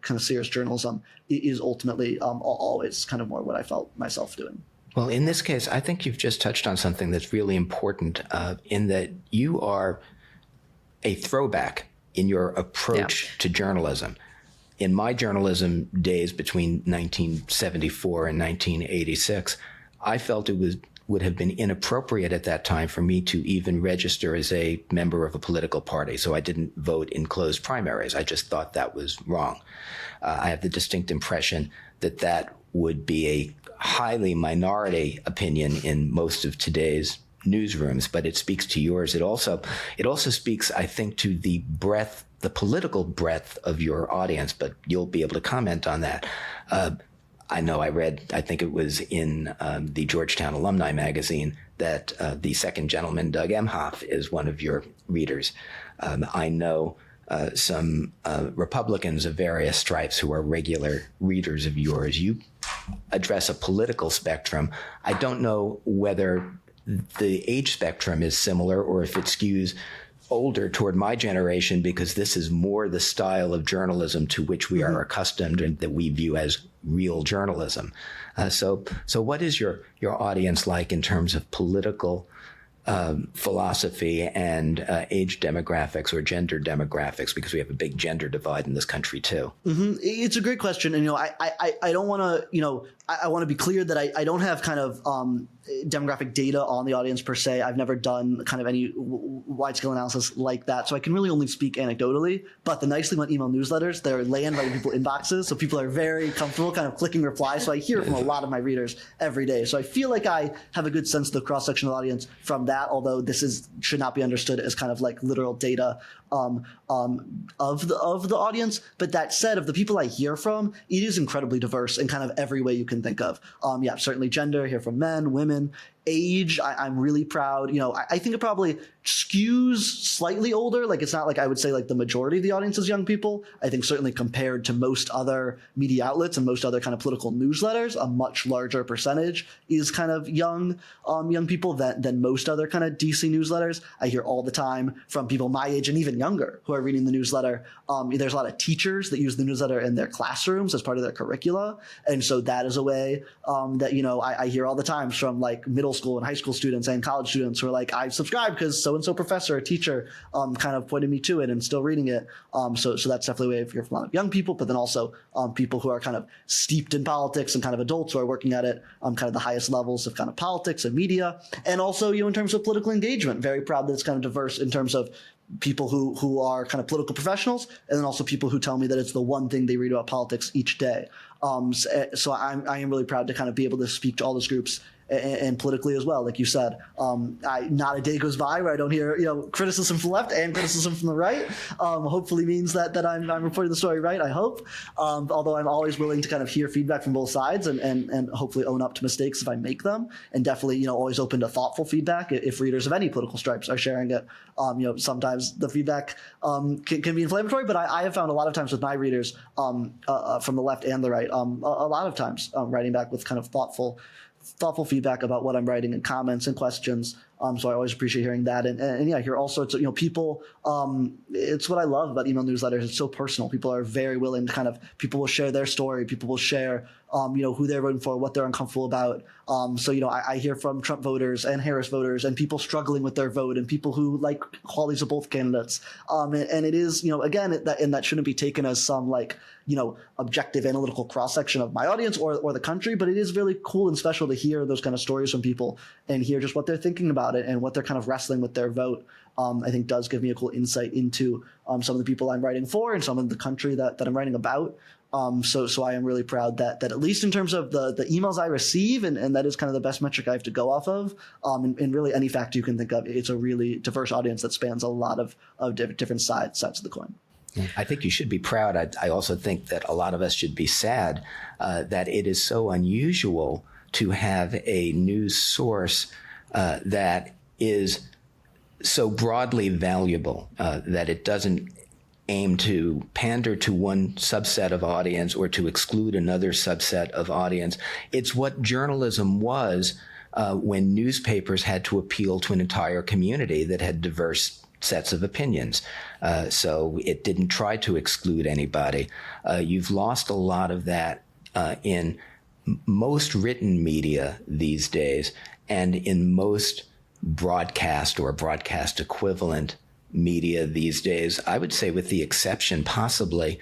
kind of serious journalism is ultimately always kind of more what I felt myself doing. Well, in this case, I think you've just touched on something that's really important, in that you are a throwback in your approach to journalism. In my journalism days between 1974 and 1986, I felt it would have been inappropriate at that time for me to even register as a member of a political party. So I didn't vote in closed primaries. I just thought that was wrong. I have the distinct impression that would be a highly minority opinion in most of today's newsrooms, but it speaks to yours. It also speaks, I think, to the political breadth of your audience, but you'll be able to comment on that. I know I read, I think it was in the Georgetown Alumni Magazine, that the second gentleman, Doug Emhoff, is one of your readers. I know some Republicans of various stripes who are regular readers of yours. You address a political spectrum. I don't know whether the age spectrum is similar or if it skews older toward my generation, because this is more the style of journalism to which we are accustomed and that we view as real journalism. So what is your audience like in terms of political philosophy and age demographics or gender demographics, because we have a big gender divide in this country too? Mm-hmm. It's a great question. And, I don't want to, I want to be clear that I don't have kind of demographic data on the audience per se. I've never done kind of any wide-scale analysis like that. So I can really only speak anecdotally. But the nice thing about email newsletters, they're land right in people's inboxes. So people are very comfortable kind of clicking reply. So I hear from a lot of my readers every day. So I feel like I have a good sense of the cross-section of the audience from that that, although this should not be understood as kind of like literal data of the audience. But that said, of the people I hear from, it is incredibly diverse in kind of every way you can think of. Yeah, certainly gender, hear from men, women, age. I'm really proud. I think it probably skews slightly older. Like, it's not like I would say like the majority of the audience is young people. I think certainly compared to most other media outlets and most other kind of political newsletters, a much larger percentage is kind of young people than most other kind of DC newsletters. I hear all the time from people my age and even younger who are reading the newsletter. There's a lot of teachers that use the newsletter in their classrooms as part of their curricula. And so that is a way that, I hear all the time from like middle school and high school students and college students who are like, I subscribe because so-and-so professor or teacher kind of pointed me to it and still reading it. So that's definitely a way of hearing from a lot of young people, but then also people who are kind of steeped in politics and kind of adults who are working at it kind of the highest levels of kind of politics and media. And also, in terms of political engagement, very proud that it's kind of diverse in terms of people who are kind of political professionals, and then also people who tell me that it's the one thing they read about politics each day. So I am really proud to kind of be able to speak to all those groups and politically as well. Like you said, not a day goes by where I don't hear criticism from the left and criticism from the right. Hopefully means that I'm reporting the story right, I hope. Although I'm always willing to kind of hear feedback from both sides and hopefully own up to mistakes if I make them, and definitely always open to thoughtful feedback if readers of any political stripes are sharing it. Sometimes the feedback can be inflammatory, but I have found a lot of times with my readers from the left and the right, a lot of times writing back with kind of thoughtful feedback about what I'm writing and comments and questions. So I always appreciate hearing that. And yeah, I hear all sorts of, people, it's what I love about email newsletters. It's so personal. People are very willing to people will share their story. People will share, who they're voting for, what they're uncomfortable about. So, I hear from Trump voters and Harris voters and people struggling with their vote and people who like qualities of both candidates. And it is, again, that shouldn't be taken as some objective analytical cross-section of my audience or the country, but it is really cool and special to hear those kind of stories from people and hear just what they're thinking about it and what they're kind of wrestling with their vote. I think does give me a cool insight into some of the people I'm writing for and some of the country that I'm writing about. So I am really proud that at least in terms of the emails I receive, and that is kind of the best metric I have to go off of, and really any factor you can think of, it's a really diverse audience that spans a lot of different sides of the coin. I think you should be proud. I also think that a lot of us should be sad that it is so unusual to have a news source that is so broadly valuable that it doesn't aim to pander to one subset of audience or to exclude another subset of audience. It's what journalism was when newspapers had to appeal to an entire community that had diverse sets of opinions. So it didn't try to exclude anybody. You've lost a lot of that in most written media these days and in most broadcast or broadcast equivalent media these days, I would say with the exception possibly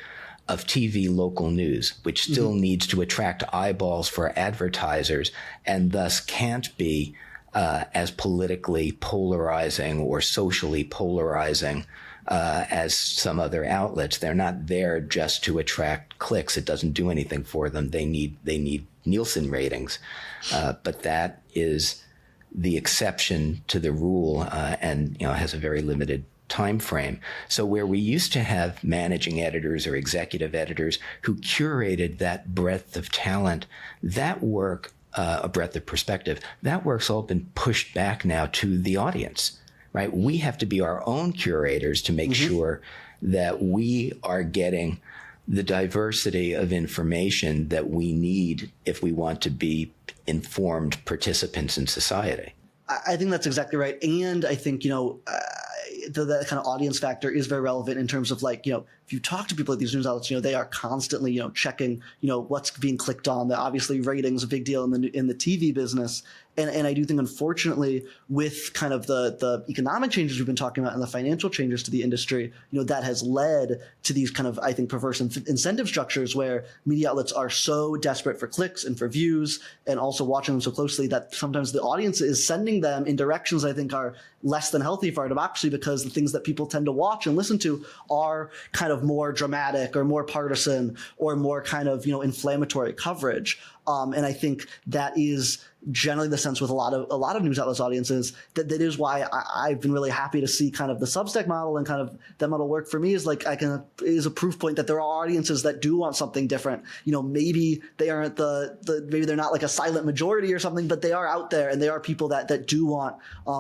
of TV local news, which still needs to attract eyeballs for advertisers and thus can't be as politically polarizing or socially polarizing as some other outlets. They're not there just to attract clicks. It doesn't do anything for them. They need Nielsen ratings. But that is the exception to the rule and has a very limited time frame. So where we used to have managing editors or executive editors who curated that breadth of talent, that work, a breadth of perspective, that work's all been pushed back now to the audience, right? We have to be our own curators to make sure that we are getting the diversity of information that we need if we want to be informed participants in society. I think that's exactly right. And I think, the kind of audience factor is very relevant in terms of if you talk to people at these news outlets, they are constantly, checking, what's being clicked on. Obviously ratings a big deal in the TV business. And I do think, unfortunately, with kind of the economic changes we've been talking about and the financial changes to the industry, that has led to these kind of, I think, perverse incentive structures where media outlets are so desperate for clicks and for views and also watching them so closely that sometimes the audience is sending them in directions I think are less than healthy for our democracy, because the things that people tend to watch and listen to are kind of more dramatic or more partisan or more kind of, inflammatory coverage. And I think that is, generally the sense with a lot of news outlets audiences that is why I've been really happy to see kind of the Substack model and kind of that model work for me is like is a proof point that there are audiences that do want something different. Maybe they aren't maybe they're not like a silent majority or something, but they are out there and they are people that do want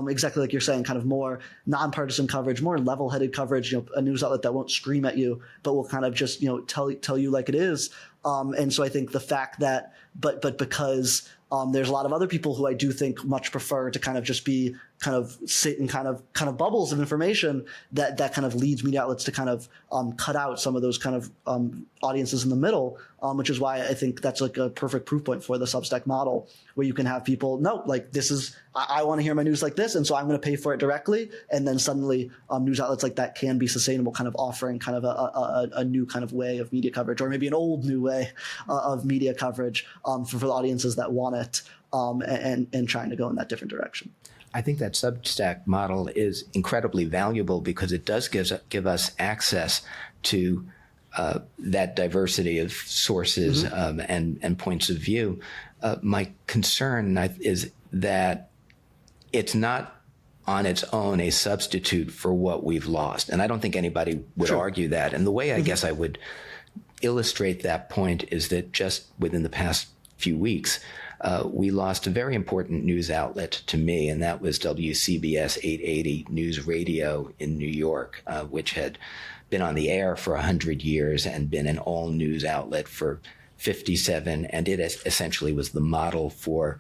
exactly like you're saying, kind of more nonpartisan coverage, more level-headed coverage, a news outlet that won't scream at you, but will kind of just, tell you like it is. And so I think the fact that, but because there's a lot of other people who I do think much prefer to kind of just be kind of sit in kind of bubbles of information that kind of leads media outlets to kind of cut out some of those kind of audiences in the middle, which is why I think that's like a perfect proof point for the Substack model, where you can have people, no, like this is, I want to hear my news like this, and so I'm going to pay for it directly. And then suddenly news outlets like that can be sustainable, kind of offering kind of a new kind of way of media coverage, or maybe an old new way of media coverage for the audiences that want it, and trying to go in that different direction. I think that Substack model is incredibly valuable because it does give us access to that diversity of sources and points of view. My concern is that it's not on its own a substitute for what we've lost. And I don't think anybody would argue that. And the way I guess I would illustrate that point is that just within the past few weeks, we lost a very important news outlet to me, and that was WCBS 880 News Radio in New York, which had been on the air for 100 years and been an all-news outlet for 57, and it essentially was the model for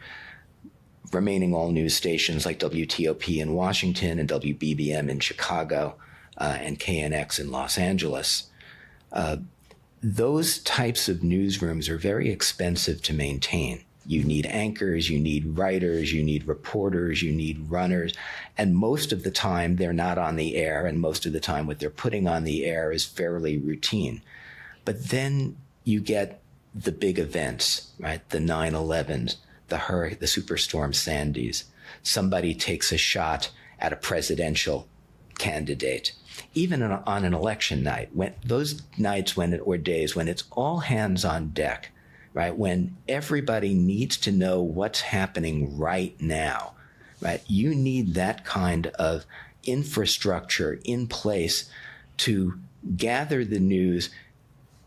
remaining all-news stations like WTOP in Washington and WBBM in Chicago and KNX in Los Angeles. Those types of newsrooms are very expensive to maintain. You need anchors, you need writers, you need reporters, you need runners. And most of the time they're not on the air, and most of the time what they're putting on the air is fairly routine. But then you get the big events, right? The 9/11s, the Superstorm Sandys. Somebody takes a shot at a presidential candidate. Even on an election night, when those nights or days when it's all hands on deck, right? When everybody needs to know what's happening right now, right? You need that kind of infrastructure in place to gather the news,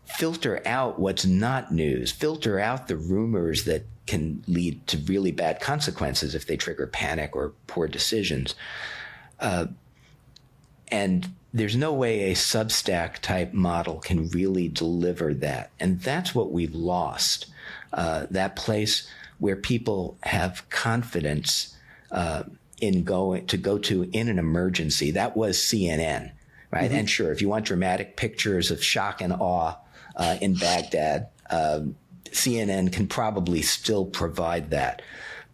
filter out what's not news, filter out the rumors that can lead to really bad consequences if they trigger panic or poor decisions. And there's no way a Substack type model can really deliver that. And that's what we've lost. That place where people have confidence in go to in an emergency. That was CNN, right? And sure, if you want dramatic pictures of shock and awe in Baghdad, CNN can probably still provide that.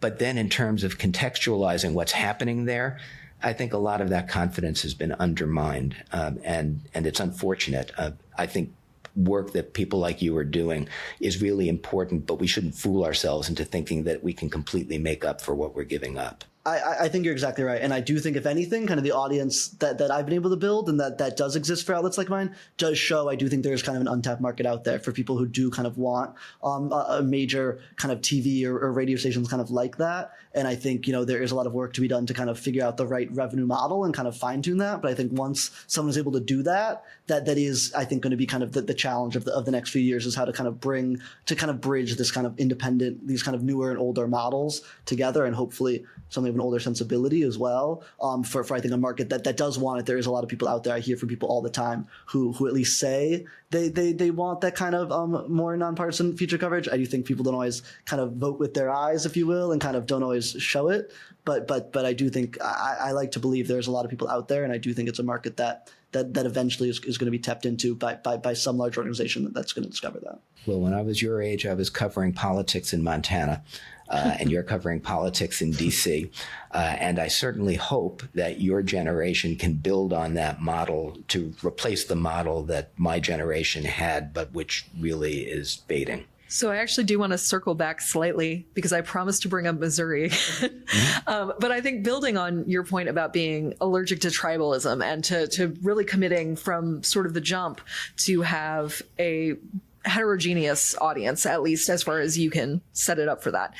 But then in terms of contextualizing what's happening there, I think a lot of that confidence has been undermined, and it's unfortunate. I think work that people like you are doing is really important, but we shouldn't fool ourselves into thinking that we can completely make up for what we're giving up. I think you're exactly right. And I do think, if anything, kind of the audience that I've been able to build and that does exist for outlets like mine does show, I do think there's kind of an untapped market out there for people who do kind of want a major kind of TV or radio stations kind of like that. And I think, there is a lot of work to be done to kind of figure out the right revenue model and kind of fine tune that. But I think once someone is able to do that, that is, I think, going to be kind of the challenge of the next few years, is how to kind of bridge this kind of independent, these kind of newer and older models together, and hopefully something of an older sensibility as well, for I think a market that does want it. There is a lot of people out there, I hear from people all the time who at least say they want that kind of more nonpartisan feature coverage. I do think people don't always kind of vote with their eyes, if you will, and kind of don't always show it. But I do think, I like to believe there's a lot of people out there, and I do think it's a market that eventually is going to be tapped into by some large organization that's going to discover that. Well, when I was your age, I was covering politics in Montana, and you're covering politics in D.C. And I certainly hope that your generation can build on that model to replace the model that my generation had, but which really is fading. So I actually do want to circle back slightly, because I promised to bring up Missouri. But I think, building on your point about being allergic to tribalism and to really committing from sort of the jump to have a heterogeneous audience, at least as far as you can set it up for that.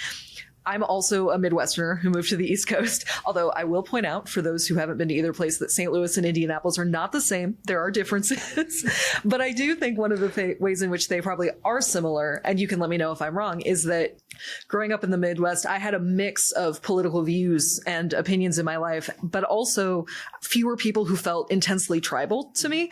I'm also a Midwesterner who moved to the East Coast, although I will point out for those who haven't been to either place that St. Louis and Indianapolis are not the same. There are differences. But I do think one of the ways in which they probably are similar, and you can let me know if I'm wrong, is that growing up in the Midwest, I had a mix of political views and opinions in my life, but also fewer people who felt intensely tribal to me.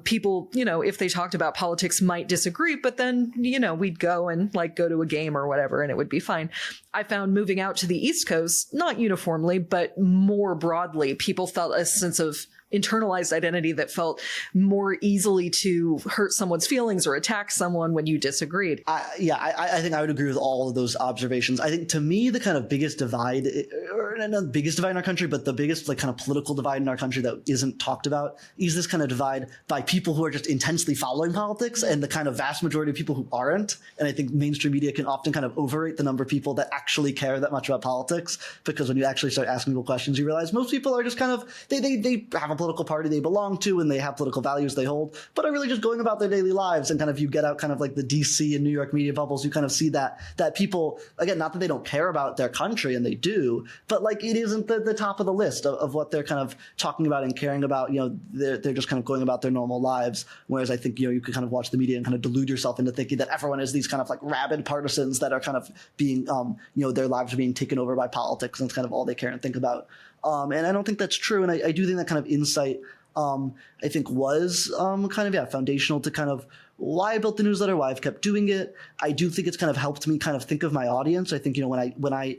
People, if they talked about politics might disagree, but then, we'd go and go to a game or whatever, and it would be fine. I found moving out to the East Coast, not uniformly, but more broadly, people felt a sense of internalized identity that felt more easily to hurt someone's feelings or attack someone when you disagreed. I think I would agree with all of those observations. I think to me, the kind of biggest divide, or not the biggest divide in our country, but the biggest kind of political divide in our country that isn't talked about is this kind of divide by people who are just intensely following politics and the kind of vast majority of people who aren't. And I think mainstream media can often kind of overrate the number of people that actually care that much about politics, because when you actually start asking people questions, you realize most people are just kind of, they have a political party they belong to and they have political values they hold, but are really just going about their daily lives. And kind of you get out kind of like the DC and New York media bubbles, you kind of see that people, again, not that they don't care about their country, and they do, but it isn't the top of the list of what they're kind of talking about and caring about. They're just kind of going about their normal lives. Whereas I think, you could kind of watch the media and kind of delude yourself into thinking that everyone is these kind of rabid partisans that are kind of being, their lives are being taken over by politics, and it's kind of all they care and think about. And I don't think that's true. And I do think that kind of insight, I think was foundational to kind of why I built the newsletter, why I've kept doing it. I do think it's kind of helped me kind of think of my audience. I think, when I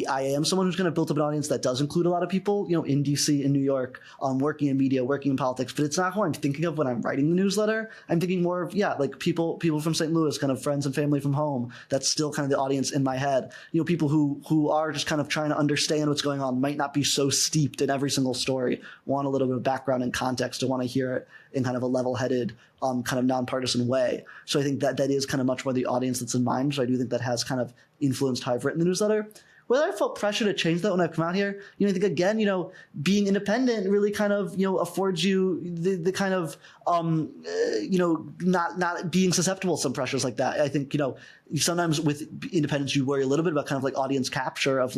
am someone who's kind of built up an audience that does include a lot of people, in DC, in New York, working in media, working in politics, but it's not who I'm thinking of when I'm writing the newsletter. I'm thinking more of, people from St. Louis, kind of friends and family from home. That's still kind of the audience in my head. People who are just kind of trying to understand what's going on, might not be so steeped in every single story, want a little bit of background and context, to want to hear it in kind of a level-headed, kind of nonpartisan way. So I think that is kind of much more the audience that's in mind. So I do think that has kind of influenced how I've written the newsletter. Whether I felt pressure to change that when I've come out here, I think, again, being independent really kind of, affords you the kind of, not being susceptible to some pressures like that. I think, sometimes with independence, you worry a little bit about kind of audience capture of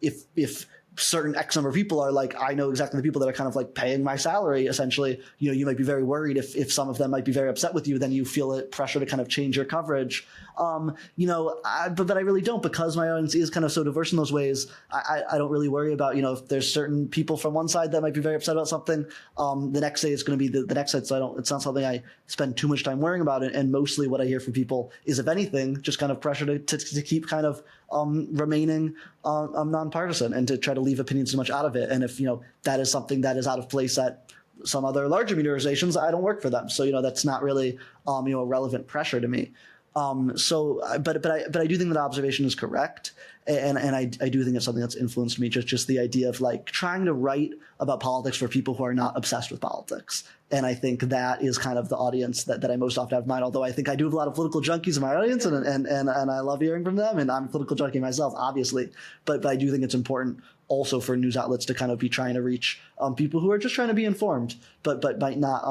if certain X number of people are I know exactly the people that are kind of paying my salary, essentially, you might be very worried if some of them might be very upset with you, then you feel a pressure to kind of change your coverage. But I really don't, because my audience is kind of so diverse in those ways. I don't really worry about, if there's certain people from one side that might be very upset about something, the next day it's going to be the next side. So it's not something I spend too much time worrying about. And mostly what I hear from people is, if anything, just kind of pressure to keep kind of remaining nonpartisan, and to try to leave opinions as much out of it. And if, that is something that is out of place at some other larger media organizations, I don't work for them. So, that's not really, a relevant pressure to me. But I do think that observation is correct. And I do think it's something that's influenced me, just the idea of trying to write about politics for people who are not obsessed with politics. And I think that is kind of the audience that I most often have in mind, although I think I do have a lot of political junkies in my audience, and I love hearing from them, and I'm a political junkie myself, obviously. But I do think it's important also for news outlets to kind of be trying to reach people who are just trying to be informed, but might not,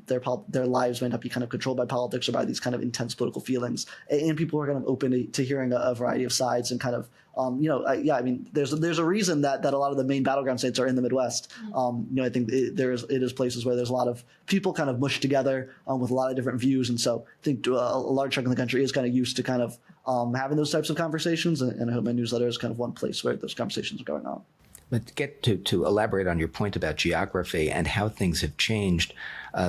their lives might not be kind of controlled by politics or by these kind of intense political feelings, and people who are kind of open to hearing a variety of sides and kind of, there's a reason that a lot of the main battleground states are in the Midwest. I think it is places where there's a lot of people kind of mushed together with a lot of different views, and so I think a large chunk of the country is kind of used to kind of having those types of conversations, and I hope my newsletter is kind of one place where those conversations are going on. But to elaborate on your point about geography and how things have changed,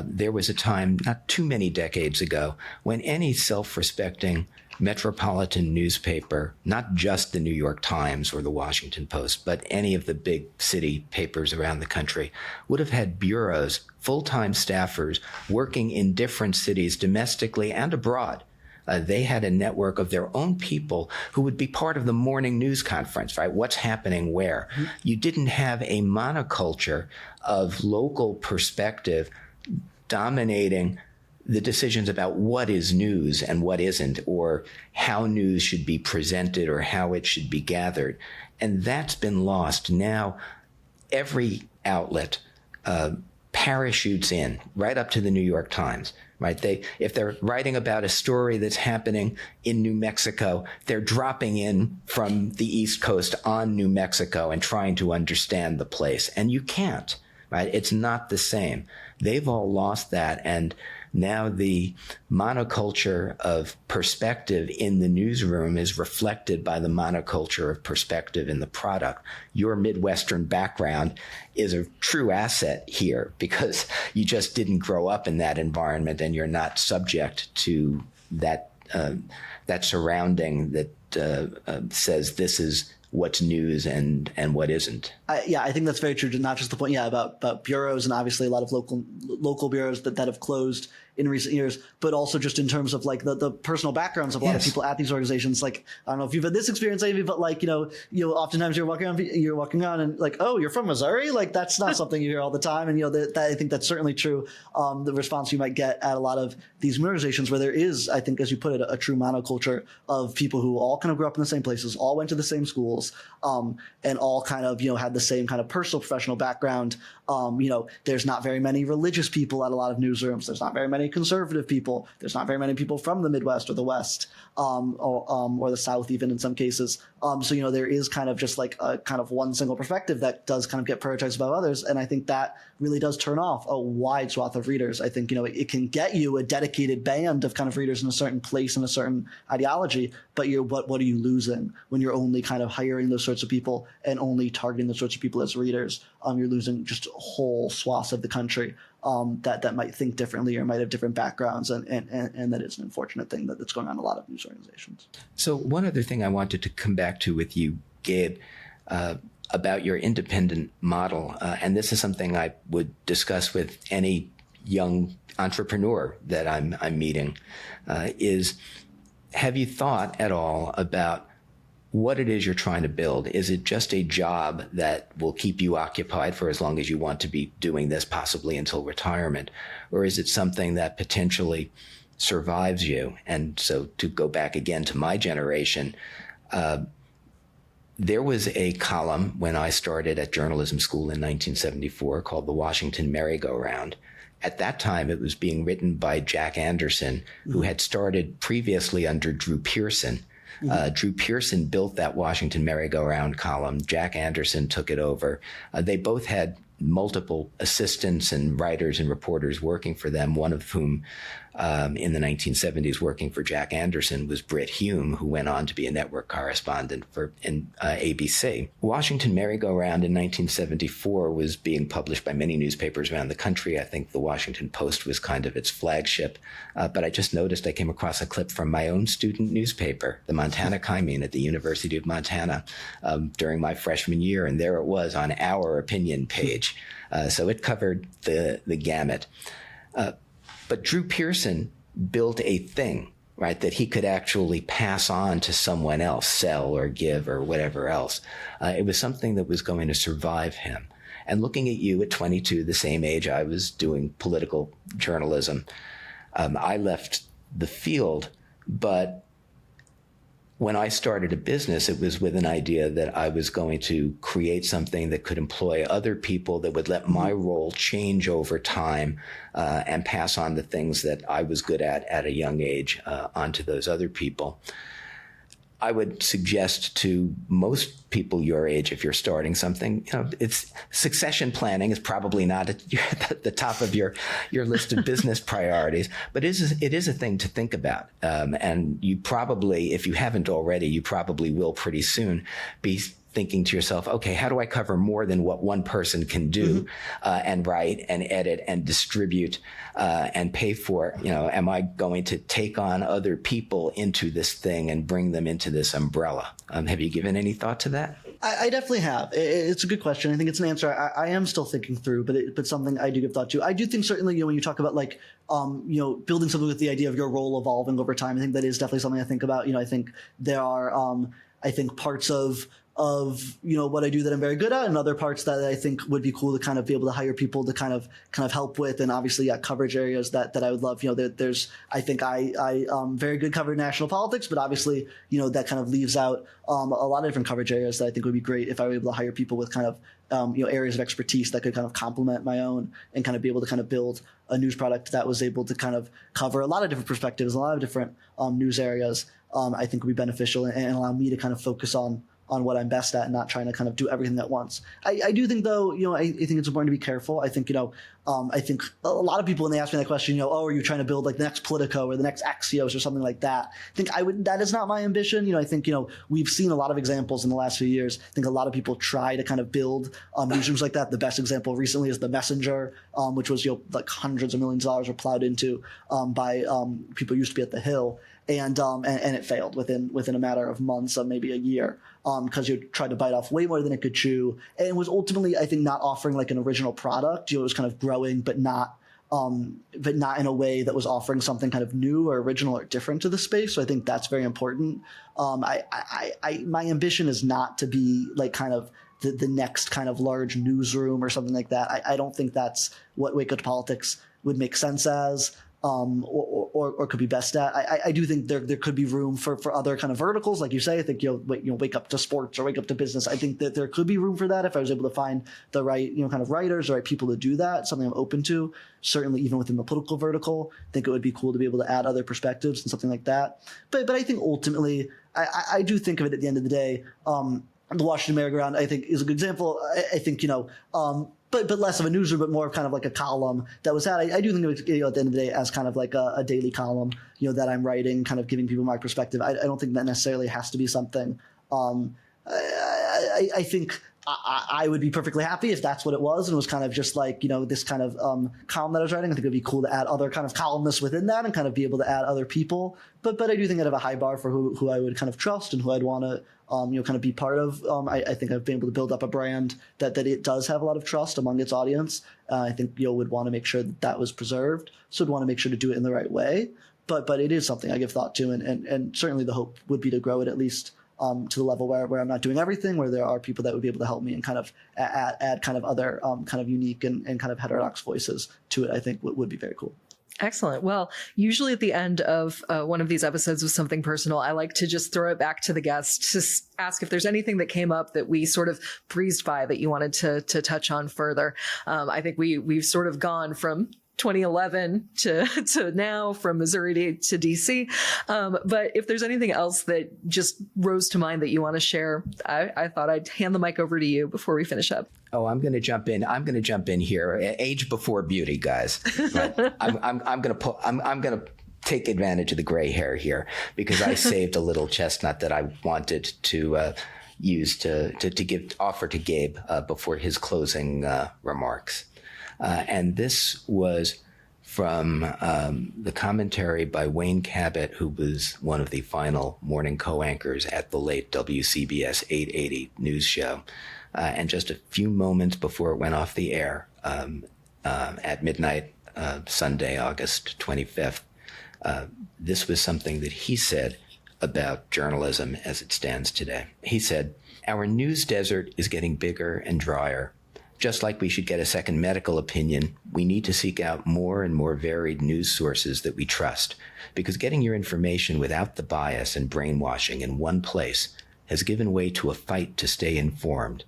there was a time not too many decades ago when any self-respecting metropolitan newspaper, not just the New York Times or the Washington Post, but any of the big city papers around the country, would have had bureaus, full-time staffers working in different cities domestically and abroad. They had a network of their own people who would be part of the morning news conference, right? What's happening where? Mm-hmm. You didn't have a monoculture of local perspective dominating the decisions about what is news and what isn't, or how news should be presented or how it should be gathered. And that's been lost. Now, every outlet parachutes in right up to the New York Times, right? If they're writing about a story that's happening in New Mexico, they're dropping in from the East Coast on New Mexico and trying to understand the place. And you can't, right? It's not the same. They've all lost that. And now the monoculture of perspective in the newsroom is reflected by the monoculture of perspective in the product. Your Midwestern background is a true asset here because you just didn't grow up in that environment and you're not subject to that surrounding that says this is what's news and what isn't. I think that's very true. Not just the point, about bureaus, and obviously a lot of local bureaus that have closed in recent years, but also just in terms of like the personal backgrounds of a lot of people at these organizations. Like, I don't know if you've had this experience, Amy, but like, oftentimes you're walking on and like, oh, you're from Missouri? Like, that's not something you hear all the time. And, that I think that's certainly true. The response you might get at a lot of these organizations where there is, I think, as you put it, a true monoculture of people who all kind of grew up in the same places, all went to the same schools, and all kind of, had the same kind of personal, professional background. There's not very many religious people at a lot of newsrooms. There's not very many conservative people. There's not very many people from the Midwest or the West, or the South even in some cases. So, there is kind of just like a kind of one single perspective that does kind of get prioritized above others. And I think that really does turn off a wide swath of readers. I think, it can get you a dedicated band of kind of readers in a certain place and a certain ideology, but what are you losing when you're only kind of hiring those sorts of people and only targeting those sorts of people as readers? You're losing just whole swaths of the country that might think differently or might have different backgrounds, and that is an unfortunate thing that's going on in a lot of news organizations. So one other thing I wanted to come back to with you, Gabe, about your independent model, and this is something I would discuss with any young entrepreneur that I'm meeting, is have you thought at all about what it is you're trying to build? Is it just a job that will keep you occupied for as long as you want to be doing this, possibly until retirement? Or is it something that potentially survives you? And so to go back again to my generation, there was a column when I started at journalism school in 1974 called The Washington Merry-Go-Round. At that time, it was being written by Jack Anderson, who had started previously under Drew Pearson. Drew Pearson built that Washington Merry-Go-Round column. Jack Anderson took it over. They both had multiple assistants and writers and reporters working for them, one of whom in the 1970s working for Jack Anderson was Britt Hume, who went on to be a network correspondent in ABC. Washington Merry-Go-Round in 1974 was being published by many newspapers around the country. I think the Washington Post was kind of its flagship. But I just noticed I came across a clip from my own student newspaper, the Montana Kymene at the University of Montana, during my freshman year. And there it was on our opinion page. So it covered the gamut. But Drew Pearson built a thing, right, that he could actually pass on to someone else, sell or give or whatever else. It was something that was going to survive him. And looking at you at 22, the same age I was doing political journalism, I left the field, but when I started a business, it was with an idea that I was going to create something that could employ other people, that would let my role change over time, and pass on the things that I was good at a young age onto those other people. I would suggest to most people your age, if you're starting something, it's succession planning is probably not at the top of your list of business priorities, but it is a thing to think about. And you probably, if you haven't already, you probably will pretty soon be thinking to yourself, okay, how do I cover more than what one person can do, and write and edit and distribute and pay for? Am I going to take on other people into this thing and bring them into this umbrella? Have you given any thought to that? I definitely have. It's a good question. I think it's an answer I am still thinking through, but something I do give thought to. I do think certainly, when you talk about like, building something with the idea of your role evolving over time, I think that is definitely something I think about. I think there are, I think parts of of, what I do that I'm very good at, and other parts that I think would be cool to kind of be able to hire people to kind of help with. And obviously, coverage areas that I would love. There's, I think I very good covering national politics, but obviously, that kind of leaves out a lot of different coverage areas that I think would be great if I were able to hire people with kind of areas of expertise that could kind of complement my own, and kind of be able to kind of build a news product that was able to kind of cover a lot of different perspectives, a lot of different news areas. I think would be beneficial and allow me to kind of focus on what I'm best at and not trying to kind of do everything at once. I do think, though, I think it's important to be careful. I think, I think a lot of people, when they ask me that question, oh, are you trying to build like the next Politico or the next Axios or something like that? I think that is not my ambition. I think, we've seen a lot of examples in the last few years. I think a lot of people try to kind of build newsrooms like that. The best example recently is The Messenger, which was, like hundreds of millions of dollars were plowed into by people who used to be at The Hill. And it failed within a matter of months, or maybe a year, because you tried to bite off way more than it could chew, and it was ultimately, I think, not offering like an original product. It was kind of growing, but not in a way that was offering something kind of new or original or different to the space. So I think that's very important. My ambition is not to be like kind of the next kind of large newsroom or something like that. I don't think that's what Wake Up to Politics would make sense as. Or could be best at. I do think there could be room for other kind of verticals, like you say. I think Wake Up to Sports or Wake Up to Business. I think that there could be room for that if I was able to find the right kind of writers, the right people to do that. Something I'm open to. Certainly, even within the political vertical, I think it would be cool to be able to add other perspectives and something like that. But I think ultimately, I do think of it at the end of the day. The Washington Merry-Go-Round, I think, is a good example. I think but less of a newsroom, but more of kind of like a column that was had. I do think of it, at the end of the day, as kind of like a daily column, that I'm writing, kind of giving people my perspective. I don't think that necessarily has to be something. I think I would be perfectly happy if that's what it was, and it was kind of just like, this kind of column that I was writing. I think it would be cool to add other kind of columnists within that and kind of be able to add other people. But I do think I'd have a high bar for who I would kind of trust and who I'd want to kind of be part of. I think I've been able to build up a brand that it does have a lot of trust among its audience. I think would want to make sure that was preserved. So I'd want to make sure to do it in the right way. But it is something I give thought to, and certainly the hope would be to grow it at least to the level where I'm not doing everything, where there are people that would be able to help me and kind of add kind of other kind of unique and kind of heterodox voices to it. I think would be very cool. Excellent. Well, usually at the end of one of these episodes with something personal, I like to just throw it back to the guest to ask if there's anything that came up that we sort of breezed by that you wanted to touch on further. I think we've sort of gone from 2011 to now, from Missouri to DC. But if there's anything else that just rose to mind that you want to share, I thought I'd hand the mic over to you before we finish up. Oh, I'm going to jump in. I'm going to jump in here. Age before beauty, guys. But I'm going to take advantage of the gray hair here, because I saved a little chestnut that I wanted to use to offer to Gabe before his closing remarks. And this was from the commentary by Wayne Cabot, who was one of the final morning co-anchors at the late WCBS 880 news show. And just a few moments before it went off the air at midnight, Sunday, August 25th, this was something that he said about journalism as it stands today. He said, "Our news desert is getting bigger and drier. Just like we should get a second medical opinion, we need to seek out more and more varied news sources that we trust, because getting your information without the bias and brainwashing in one place has given way to a fight to stay informed.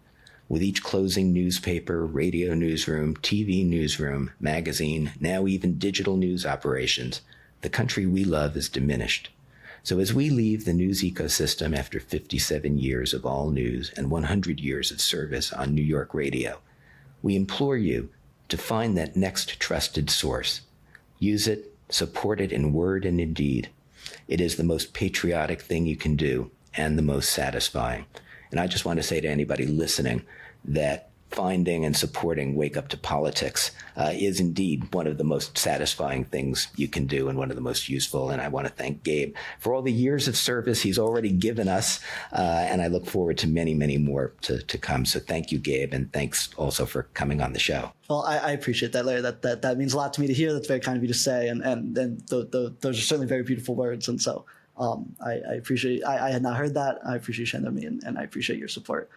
With each closing newspaper, radio newsroom, TV newsroom, magazine, now even digital news operations, the country we love is diminished. So as we leave the news ecosystem after 57 years of all news and 100 years of service on New York radio, we implore you to find that next trusted source. Use it, support it in word and in deed. It is the most patriotic thing you can do and the most satisfying." And I just want to say to anybody listening that finding and supporting Wake Up to Politics is indeed one of the most satisfying things you can do and one of the most useful. And I want to thank Gabe for all the years of service he's already given us. And I look forward to many, many more to come. So thank you, Gabe. And thanks also for coming on the show. Well, I appreciate that, Larry. That means a lot to me to hear. That's very kind of you to say. And those are certainly very beautiful words. And so I appreciate. I had not heard that. I appreciate you sharing that with me, and I appreciate your support.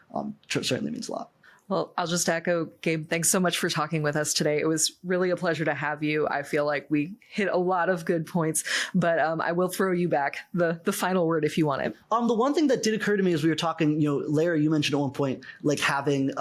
Certainly means a lot. Well, I'll just echo, Gabe, thanks so much for talking with us today. It was really a pleasure to have you. I feel like we hit a lot of good points, but I will throw you back the final word if you want it. The one thing that did occur to me as we were talking, Larry, you mentioned at one point, like having,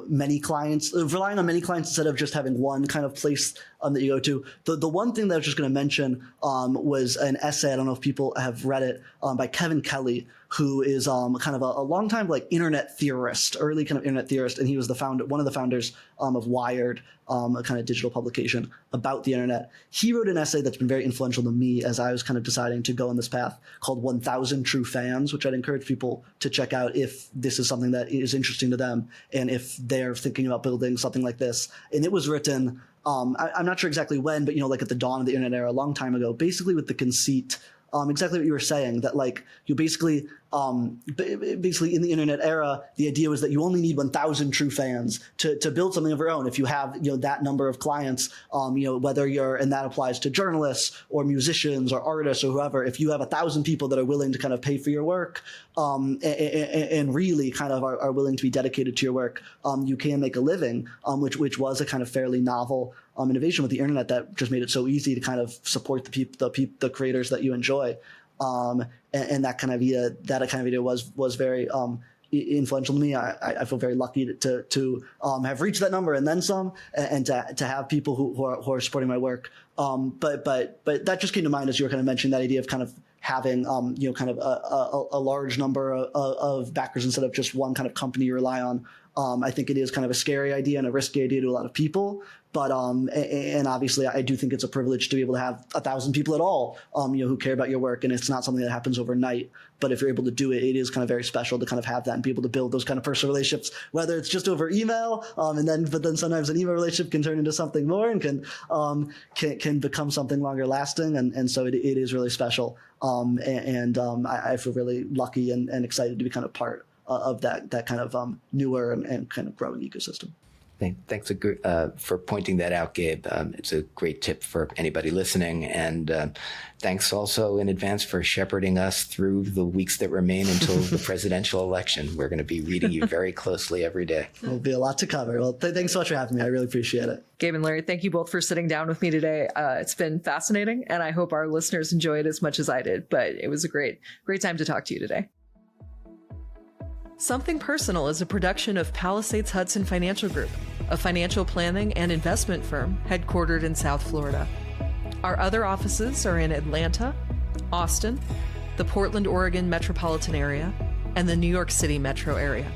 many clients, relying on many clients instead of just having one kind of place that you go to. The one thing that I was just going to mention was an essay, I don't know if people have read it, by Kevin Kelly, who is kind of a longtime like internet theorist, early kind of internet theorist, and he was one of the founders of Wired, a kind of digital publication about the internet. He wrote an essay that's been very influential to me as I was kind of deciding to go on this path, called 1,000 True Fans, which I'd encourage people to check out if this is something that is interesting to them and if they're thinking about building something like this. And it was written, I'm not sure exactly when, but like at the dawn of the internet era, a long time ago, basically with the conceit, exactly what you were saying, that like you basically in the internet era, the idea was that you only need 1,000 true fans to build something of your own. If you have that number of clients, whether and that applies to journalists or musicians or artists or whoever, if you have 1,000 people that are willing to kind of pay for your work and really kind of are willing to be dedicated to your work, you can make a living, which was a kind of fairly novel innovation with the internet that just made it so easy to kind of support the creators that you enjoy. And that kind of idea was very influential to me. I feel very lucky to have reached that number and then some, and to have people who are supporting my work. But that just came to mind as you were kind of mentioning that idea of kind of having kind of a large number of backers instead of just one kind of company you rely on. I think it is kind of a scary idea and a risky idea to a lot of people. But and obviously, I do think it's a privilege to be able to have 1,000 people at all, who care about your work, and it's not something that happens overnight. But if you're able to do it, it is kind of very special to kind of have that and be able to build those kind of personal relationships, whether it's just over email, but then sometimes an email relationship can turn into something more and can become something longer lasting, and so it is really special. I feel really lucky and excited to be kind of part of that kind of newer and kind of growing ecosystem. Thanks for pointing that out, Gabe. It's a great tip for anybody listening. And thanks also in advance for shepherding us through the weeks that remain until the presidential election. We're going to be reading you very closely every day. There'll be a lot to cover. Well, thanks so much for having me. I really appreciate it. Gabe and Larry, thank you both for sitting down with me today. It's been fascinating, and I hope our listeners enjoy it as much as I did. But it was a great time to talk to you today. Something Personal is a production of Palisades Hudson Financial Group, a financial planning and investment firm headquartered in South Florida. Our other offices are in Atlanta, Austin, the Portland, Oregon metropolitan area, and the New York City metro area.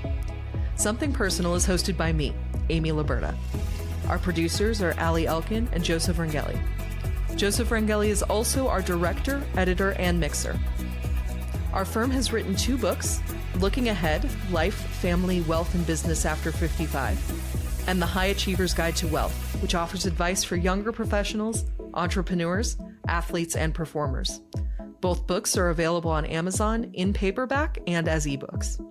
Something Personal is hosted by me, Amy Liberta. Our producers are Ali Elkin and Joseph Rangeli. Joseph Rangeli is also our director, editor, and mixer. Our firm has written 2 books, Looking Ahead, Life, Family, Wealth, and Business After 55, and The High Achiever's Guide to Wealth, which offers advice for younger professionals, entrepreneurs, athletes, and performers. Both books are available on Amazon in paperback and as ebooks.